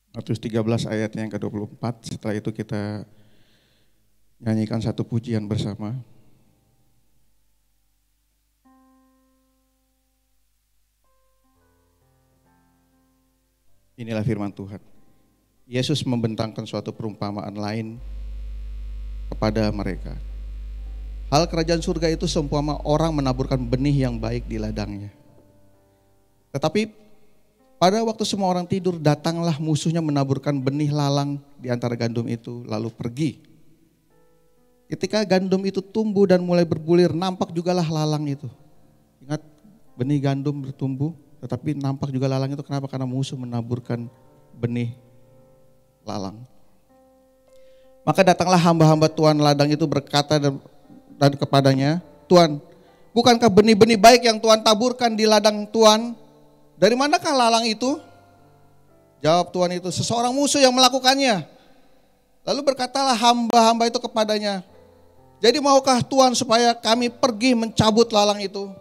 Matius 13 ayatnya yang ke-24, setelah itu kita nyanyikan satu pujian bersama. Inilah firman Tuhan. Yesus membentangkan suatu perumpamaan lain kepada mereka. Hal kerajaan surga itu seumpama orang menaburkan benih yang baik di ladangnya. Tetapi pada waktu semua orang tidur, datanglah musuhnya menaburkan benih lalang di antara gandum itu, lalu pergi. Ketika gandum itu tumbuh dan mulai berbulir, nampak jugalah lalang itu. Ingat, benih gandum bertumbuh, tetapi nampak juga lalang itu. Kenapa? Karena musuh menaburkan benih lalang. Maka datanglah hamba-hamba Tuhan ladang itu berkata dan kepadanya, Tuhan, bukankah benih-benih baik yang Tuhan taburkan di ladang Tuhan? Dari manakah lalang itu? Jawab Tuhan itu, seseorang musuh yang melakukannya. Lalu berkatalah hamba-hamba itu kepadanya, jadi maukah Tuhan supaya kami pergi mencabut lalang itu?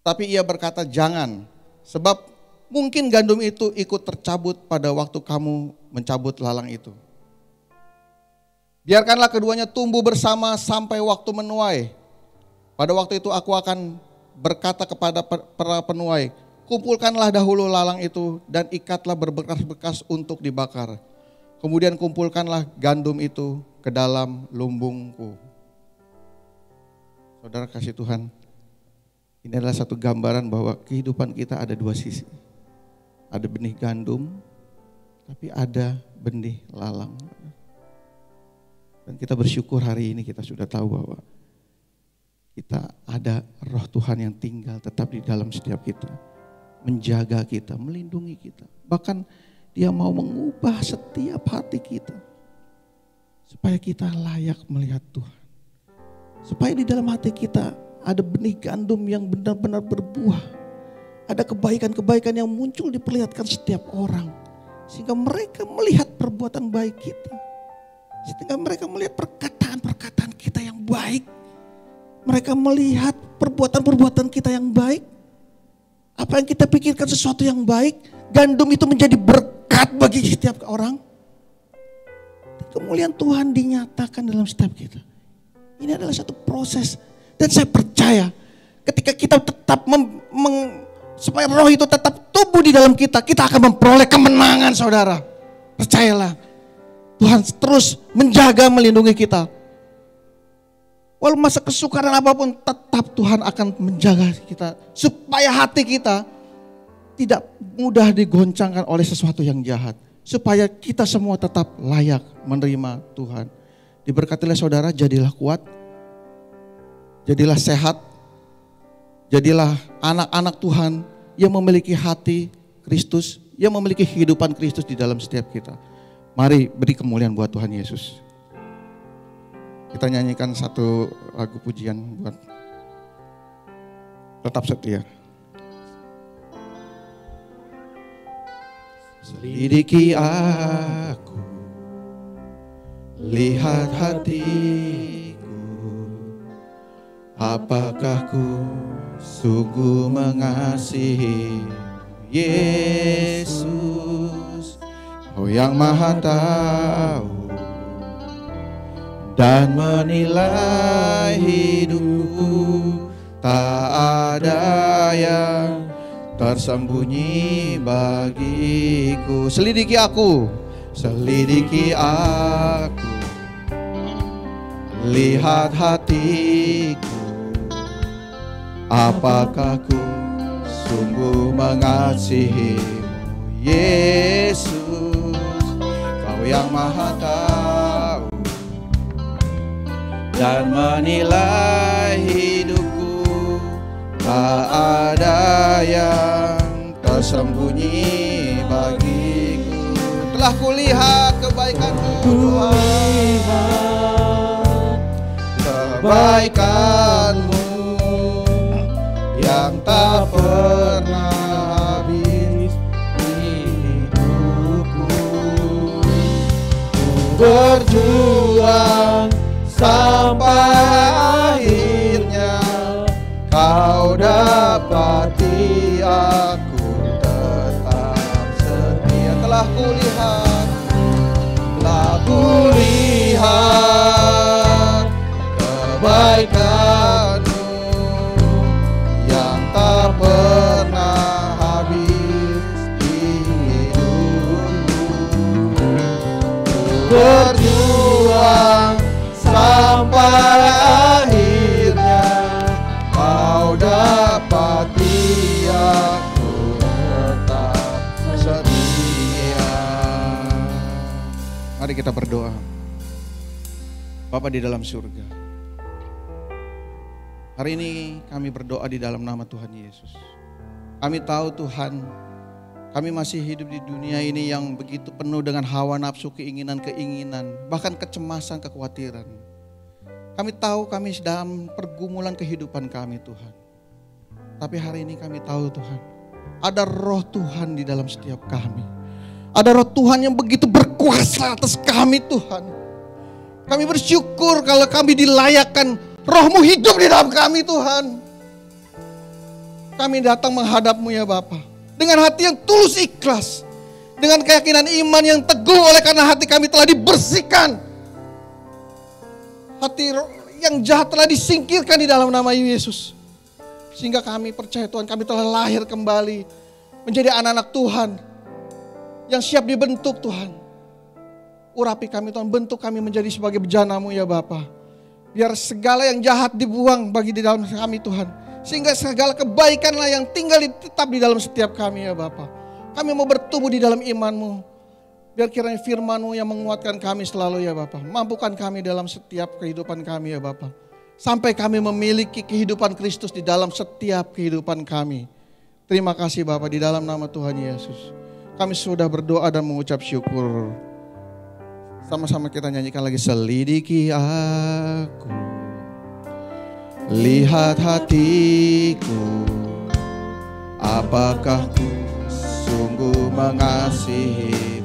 Tapi ia berkata, jangan, sebab mungkin gandum itu ikut tercabut pada waktu kamu mencabut lalang itu. Biarkanlah keduanya tumbuh bersama sampai waktu menuai. Pada waktu itu aku akan berkata kepada para penuai, kumpulkanlah dahulu lalang itu dan ikatlah berbekas-bekas untuk dibakar. Kemudian kumpulkanlah gandum itu ke dalam lumbungku. Saudara kasih Tuhan, ini adalah satu gambaran bahwa kehidupan kita ada dua sisi. Ada benih gandum, tapi ada benih lalang. Dan kita bersyukur hari ini kita sudah tahu bahwa kita ada roh Tuhan yang tinggal tetap di dalam setiap kita. Menjaga kita, melindungi kita. Bahkan Dia mau mengubah setiap hati kita. Supaya kita layak melihat Tuhan. Supaya di dalam hati kita ada benih gandum yang benar-benar berbuah. Ada kebaikan-kebaikan yang muncul diperlihatkan setiap orang. Sehingga mereka melihat perbuatan baik kita. Sehingga mereka melihat perkataan-perkataan kita yang baik. Mereka melihat perbuatan-perbuatan kita yang baik. Apa yang kita pikirkan sesuatu yang baik. Gandum itu menjadi berkat bagi setiap orang. Kemuliaan Tuhan dinyatakan dalam setiap kita. Ini adalah satu proses. Dan saya percaya ketika kita tetap supaya roh itu tetap tumbuh di dalam kita. Kita akan memperoleh kemenangan, saudara. Percayalah. Tuhan terus menjaga, melindungi kita. Walau masa kesukaran apapun, tetap Tuhan akan menjaga kita. Supaya hati kita tidak mudah digoncangkan oleh sesuatu yang jahat. Supaya kita semua tetap layak menerima Tuhan. Diberkatilah saudara, jadilah kuat. Jadilah sehat. Jadilah anak-anak Tuhan yang memiliki hati Kristus. Yang memiliki kehidupan Kristus di dalam setiap kita. Mari beri kemuliaan buat Tuhan Yesus. Kita nyanyikan satu lagu pujian buat tetap setia. Selidiki aku, lihat hatiku, apakah ku sungguh mengasihi Yesus, Kau yang Maha Tahu dan menilai hidupku, tak ada yang tersembunyi bagiku. Selidiki aku, lihat hatiku, apakah ku sungguh mengasihimu Yesus, Kau yang Maha Tahu dan menilai hidupku, tak ada yang tersembunyi bagiku. Telah kulihat kebaikan-Mu Tuhan, kebaikan-Mu yang tak pernah habis di hidupku. Ku berjuang sampai akhirnya, Kau dapati aku tetap setia. Telah kulihat kebaikan-Mu yang tak pernah habis di hidupku. Berjuang sampai akhirnya, Kau dapati aku tetap setia. Mari kita berdoa. Bapa di dalam surga, hari ini kami berdoa di dalam nama Tuhan Yesus. Kami tahu Tuhan, kami masih hidup di dunia ini yang begitu penuh dengan hawa nafsu, keinginan-keinginan, bahkan kecemasan, kekhawatiran. Kami tahu kami sedang pergumulan kehidupan kami Tuhan. Tapi hari ini kami tahu Tuhan, ada roh Tuhan di dalam setiap kami. Ada roh Tuhan yang begitu berkuasa atas kami Tuhan. Kami bersyukur kalau kami dilayakkan roh-Mu hidup di dalam kami Tuhan. Kami datang menghadap-Mu ya Bapa, dengan hati yang tulus ikhlas, dengan keyakinan iman yang teguh oleh karena hati kami telah dibersihkan. Hati yang jahat telah disingkirkan di dalam nama Yesus. Sehingga kami percaya Tuhan, kami telah lahir kembali menjadi anak-anak Tuhan yang siap dibentuk Tuhan. Urapi kami Tuhan, bentuk kami menjadi sebagai bejana-Mu ya Bapa. Biar segala yang jahat dibuang bagi di dalam kami Tuhan. Sehingga segala kebaikanlah yang tinggal tetap di dalam setiap kami ya Bapa. Kami mau bertumbuh di dalam iman-Mu. Biar kiranya firman-Mu yang menguatkan kami selalu ya Bapa. Mampukan kami dalam setiap kehidupan kami ya Bapa. Sampai kami memiliki kehidupan Kristus di dalam setiap kehidupan kami. Terima kasih Bapa di dalam nama Tuhan Yesus. Kami sudah berdoa dan mengucap syukur. Sama-sama kita nyanyikan lagi. Selidiki aku, lihat hatiku, apakah ku sungguh mengasihi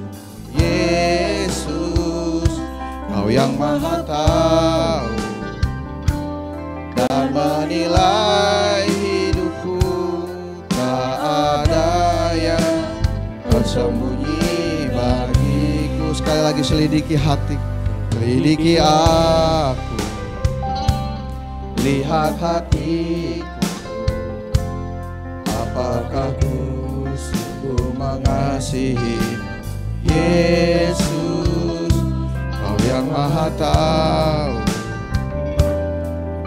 Yesus. Kau yang Maha tahu dan menilai hidupku, tak ada yang tersembunyi bagiku. Sekali lagi, selidiki hati, selidiki aku, lihat hatiku, apakah ku sungguh mengasihi Yesus. Kau yang Maha tahu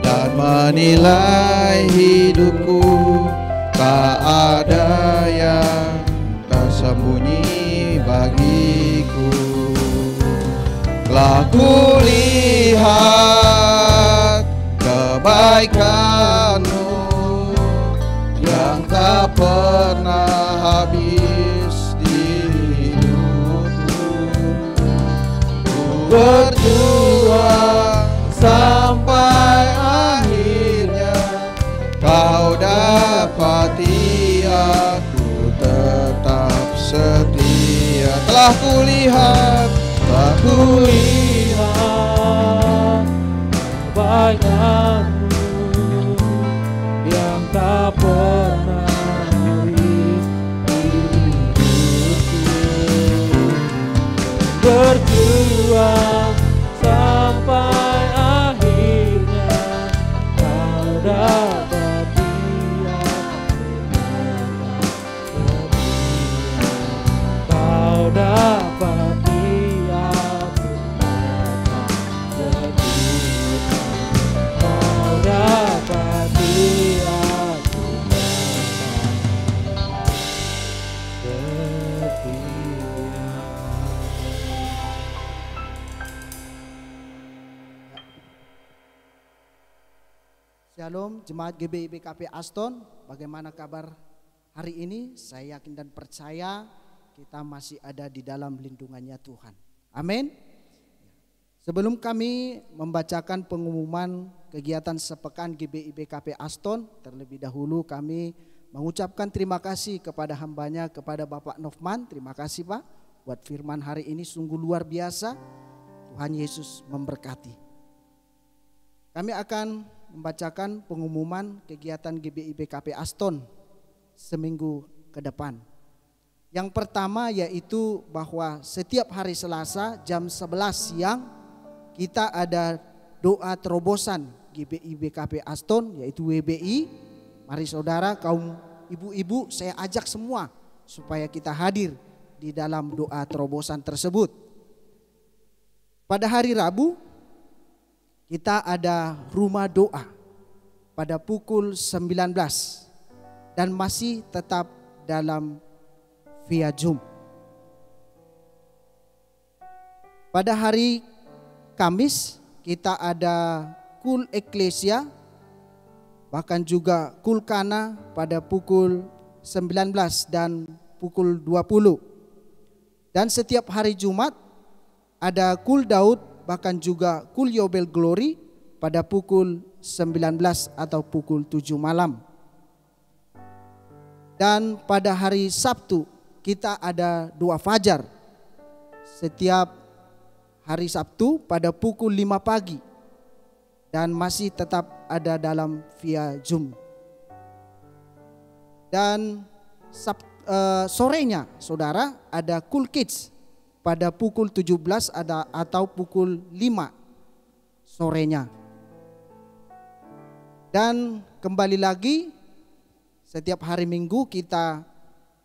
dan menilai hidupku, tak ada yang tersembunyi bagiku. Telah kulihat kebaikan-Mu yang tak pernah habis di hidupku. Ku berjuang sampai akhirnya, Kau dapati aku tetap setia. Telah kulihat kebaikan-Mu yang tak pernah habis di hidupku. Berjuang sampai akhirnya, Kau dapati aku tetap setia. Kau dapati aku tetap setia. Kau dapati aku tetap setia. Shalom Jemaat GBI BKP Aston, bagaimana kabar hari ini? Saya yakin dan percaya kita masih ada di dalam lindungannya Tuhan. Amin. Sebelum kami membacakan pengumuman kegiatan sepekan GBI BKP Aston, terlebih dahulu kami mengucapkan terima kasih kepada hambanya, kepada Bapak Nofman. Terima kasih Pak buat firman hari ini, sungguh luar biasa. Tuhan Yesus memberkati. Kami akan membacakan pengumuman kegiatan GBI BKP Aston seminggu ke depan. Yang pertama yaitu bahwa setiap hari Selasa jam 11 siang kita ada doa terobosan GBI BKP Aston, yaitu WBI. Mari saudara, kaum ibu-ibu, saya ajak semua supaya kita hadir di dalam doa terobosan tersebut. Pada hari Rabu kita ada rumah doa pada pukul 19 dan masih tetap dalam via Zoom. Pada hari Kamis kita ada Kul Eklesia, bahkan juga Kul Kana pada pukul 19 dan pukul 20. Dan setiap hari Jumat ada Kul Daud, bahkan juga Kul Yobel Glory pada pukul 19 atau pukul 7 malam. Dan pada hari Sabtu kita ada doa fajar setiap hari Sabtu pada pukul 5 pagi. Dan masih tetap ada dalam via Zoom. Dan sorenya saudara ada Cool Kids pada pukul 17 atau pukul 5 sorenya. Dan kembali lagi setiap hari Minggu kita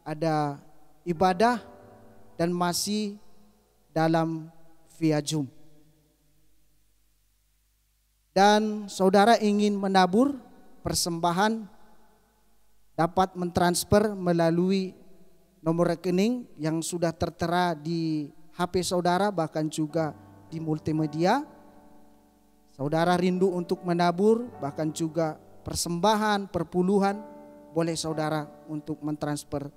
ada ibadah dan masih dalam via Zoom. Dan saudara ingin menabur persembahan dapat mentransfer melalui nomor rekening yang sudah tertera di HP saudara, bahkan juga di multimedia. Saudara rindu untuk menabur, bahkan juga persembahan, perpuluhan, boleh saudara untuk mentransfer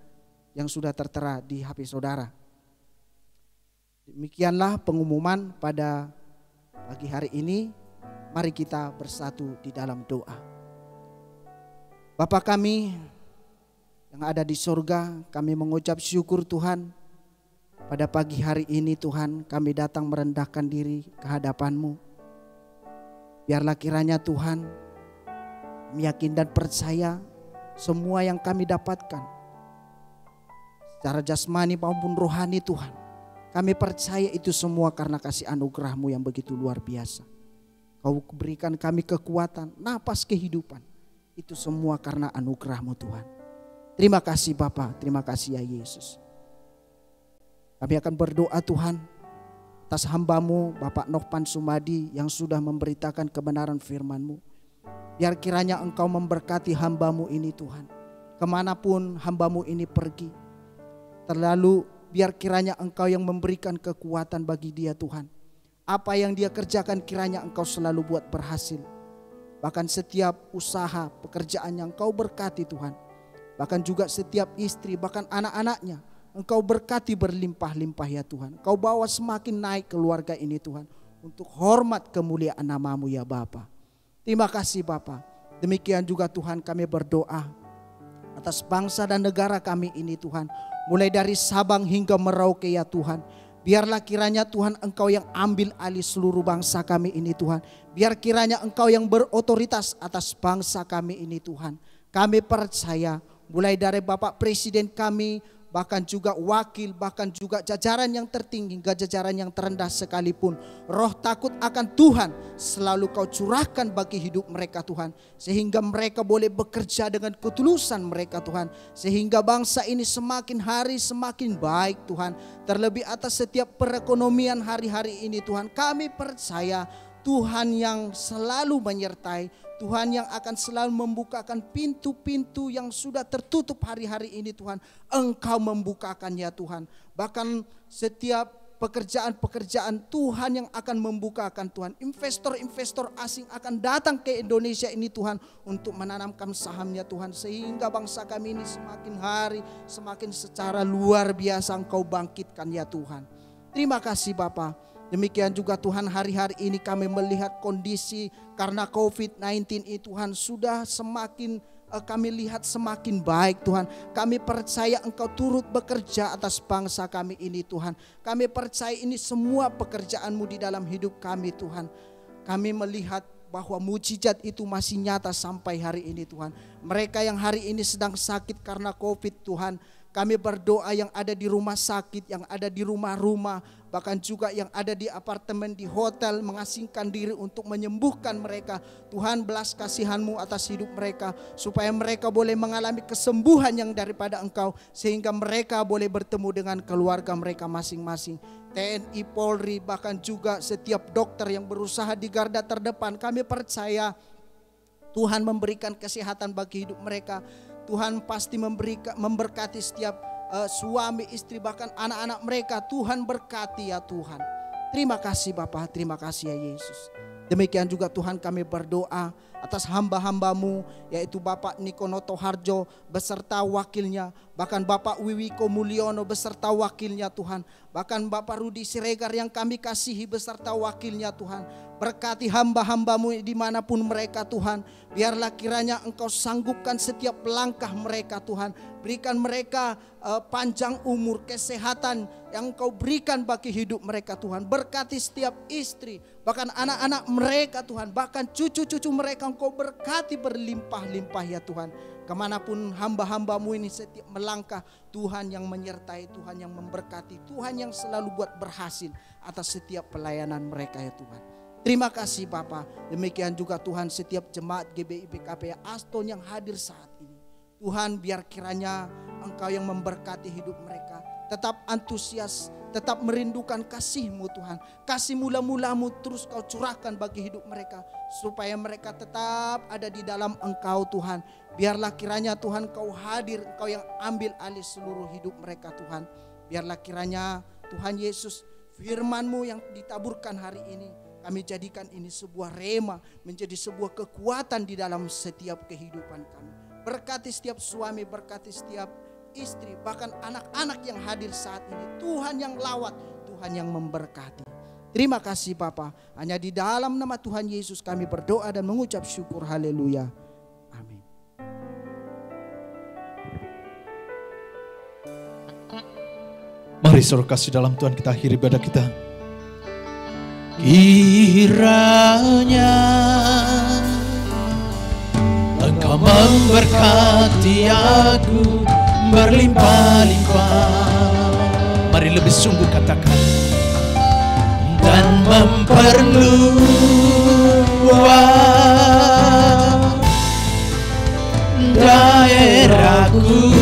yang sudah tertera di HP saudara. Demikianlah pengumuman pada pagi hari ini. Mari kita bersatu di dalam doa. Bapa kami yang ada di surga, kami mengucap syukur Tuhan. Pada pagi hari ini Tuhan, kami datang merendahkan diri ke hadapan-Mu. Biarlah kiranya Tuhan yakin dan percaya semua yang kami dapatkan secara jasmani maupun rohani Tuhan. Kami percaya itu semua karena kasih anugerah-Mu yang begitu luar biasa. Kau berikan kami kekuatan, napas kehidupan. Itu semua karena anugerah-Mu Tuhan. Terima kasih Bapa, terima kasih ya Yesus. Kami akan berdoa Tuhan atas hamba-Mu Bapak Nokpan Sumadi yang sudah memberitakan kebenaran firman-Mu. Biar kiranya Engkau memberkati hamba-Mu ini Tuhan. Kemanapun hamba-Mu ini pergi. Terlalu biar kiranya Engkau yang memberikan kekuatan bagi dia Tuhan. Apa yang dia kerjakan kiranya Engkau selalu buat berhasil. Bahkan setiap usaha pekerjaan yang Engkau berkati Tuhan. Bahkan juga setiap istri, bahkan anak-anaknya Engkau berkati berlimpah-limpah ya Tuhan. Engkau bawa semakin naik keluarga ini Tuhan. Untuk hormat kemuliaan nama-Mu ya Bapa. Terima kasih Bapa. Demikian juga Tuhan kami berdoa atas bangsa dan negara kami ini Tuhan. Mulai dari Sabang hingga Merauke ya Tuhan. Biarlah kiranya Tuhan Engkau yang ambil alih seluruh bangsa kami ini Tuhan. Biar kiranya Engkau yang berotoritas atas bangsa kami ini Tuhan. Kami percaya mulai dari Bapak Presiden kami, bahkan juga wakil, bahkan juga jajaran yang tertinggi hingga jajaran yang terendah sekalipun. Roh takut akan Tuhan selalu Kau curahkan bagi hidup mereka Tuhan. Sehingga mereka boleh bekerja dengan ketulusan mereka Tuhan. Sehingga bangsa ini semakin hari semakin baik Tuhan. Terlebih atas setiap perekonomian hari-hari ini Tuhan. Kami percaya Tuhan yang selalu menyertai, Tuhan yang akan selalu membukakan pintu-pintu yang sudah tertutup hari-hari ini Tuhan. Engkau membukakan ya Tuhan. Bahkan setiap pekerjaan-pekerjaan Tuhan yang akan membukakan Tuhan. Investor-investor asing akan datang ke Indonesia ini Tuhan. Untuk menanamkan sahamnya Tuhan. Sehingga bangsa kami ini semakin hari semakin secara luar biasa Engkau bangkitkan ya Tuhan. Terima kasih Bapa. Demikian juga Tuhan hari-hari ini kami melihat kondisi karena COVID-19 ini Tuhan sudah semakin kami lihat semakin baik Tuhan. Kami percaya Engkau turut bekerja atas bangsa kami ini Tuhan. Kami percaya ini semua pekerjaan-Mu di dalam hidup kami Tuhan. Kami melihat bahwa mujizat itu masih nyata sampai hari ini Tuhan. Mereka yang hari ini sedang sakit karena COVID Tuhan. Kami berdoa yang ada di rumah sakit, yang ada di rumah-rumah, bahkan juga yang ada di apartemen, di hotel, mengasingkan diri untuk menyembuhkan mereka. Tuhan belas kasihan-Mu atas hidup mereka, supaya mereka boleh mengalami kesembuhan yang daripada Engkau, sehingga mereka boleh bertemu dengan keluarga mereka masing-masing. TNI, Polri, bahkan juga setiap dokter yang berusaha di garda terdepan, kami percaya Tuhan memberikan kesehatan bagi hidup mereka. Tuhan pasti memberkati setiap suami, istri, bahkan anak-anak mereka. Tuhan berkati ya Tuhan. Terima kasih Bapa, terima kasih ya Yesus. Demikian juga Tuhan kami berdoa atas hamba-hambamu, yaitu Bapak Nikonoto Harjo beserta wakilnya, bahkan Bapak Wiwiko Mulyono beserta wakilnya Tuhan, bahkan Bapak Rudi Siregar yang kami kasihi beserta wakilnya Tuhan. Berkati hamba-hambamu dimanapun mereka Tuhan, biarlah kiranya Engkau sanggupkan setiap langkah mereka Tuhan. Berikan mereka panjang umur, kesehatan yang Engkau berikan bagi hidup mereka Tuhan. Berkati setiap istri, bahkan anak-anak mereka Tuhan, bahkan cucu-cucu mereka Engkau berkati berlimpah-limpah ya Tuhan. Kemanapun hamba-hambamu ini setiap melangkah, Tuhan yang menyertai, Tuhan yang memberkati, Tuhan yang selalu buat berhasil atas setiap pelayanan mereka ya Tuhan. Terima kasih Bapa. Demikian juga Tuhan setiap jemaat GBI KPA Aston yang hadir saat ini. Tuhan biar kiranya Engkau yang memberkati hidup mereka. Tetap antusias, tetap merindukan kasih-Mu Tuhan. Kasih mula-mulamu terus Kau curahkan bagi hidup mereka. Supaya mereka tetap ada di dalam Engkau Tuhan. Biarlah kiranya Tuhan Kau hadir, Kau yang ambil alih seluruh hidup mereka Tuhan. Biarlah kiranya Tuhan Yesus firman-Mu yang ditaburkan hari ini, kami jadikan ini sebuah rema, menjadi sebuah kekuatan di dalam setiap kehidupan kami. Berkati setiap suami, berkati setiap istri, bahkan anak-anak yang hadir saat ini. Tuhan yang lawat, Tuhan yang memberkati. Terima kasih Bapa. Hanya di dalam nama Tuhan Yesus kami berdoa dan mengucap syukur. Haleluya. Amin. Mari saudara kasih dalam Tuhan kita akhiri ibadah kita. Kiranya Engkau memberkati aku berlimpah-limpah. Mari lebih sungguh katakan. Dan memperluas daerahku.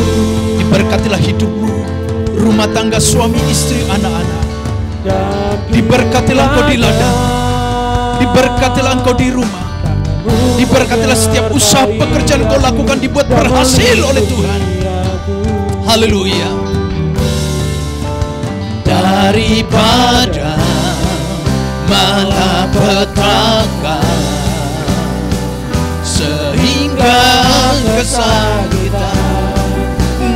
Diberkatilah hidupmu, rumah tangga, suami, istri, anak-anak. Diberkatilah engkau di ladang, diberkatilah engkau di rumah, diberkatilah setiap usaha pekerjaan engkau lakukan dibuat berhasil oleh Tuhan. Haleluya. Daripada malapetaka sehingga kesakitan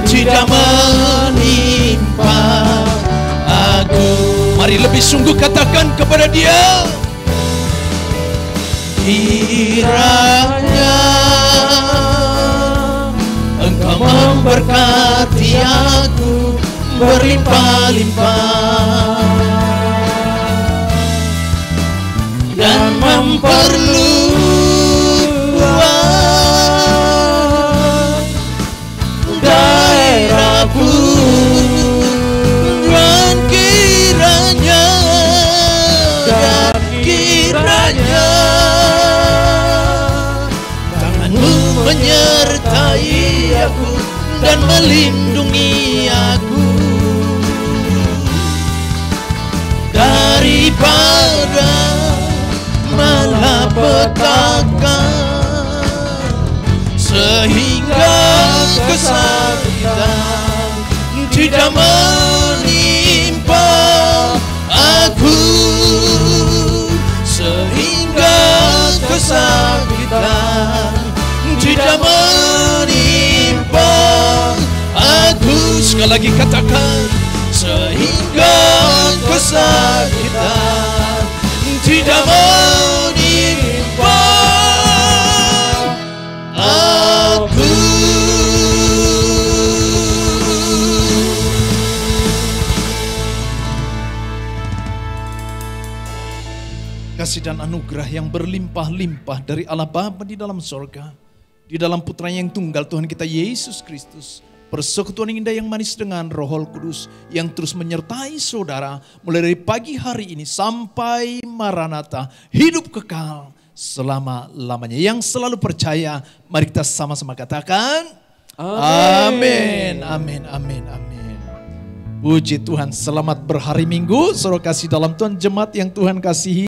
tidak menimpa aku. Mari lebih sungguh katakan kepada Dia. Kiranya Engkau memberkati aku berlimpah-limpah dan memperluas daerahku. Menyertai aku dan melindungi aku daripada malapetaka sehingga kesakitan tidak menimpa aku, sehingga kesakitan tidak menimpa aku. Sekali lagi katakan, sehingga kesakitan tidak menimpa aku. Kasih dan anugerah yang berlimpah-limpah dari Allah Bapa di dalam sorga, di dalam Putranya yang tunggal Tuhan kita Yesus Kristus, persekutuan yang indah yang manis dengan Roh Kudus yang terus menyertai saudara mulai dari pagi hari ini sampai Maranatha, hidup kekal selama-lamanya. Yang selalu percaya, mari kita sama-sama katakan amin, amin, amin, amin. Puji Tuhan, selamat berhari Minggu, saudara kasih dalam Tuhan, jemaat yang Tuhan kasihi.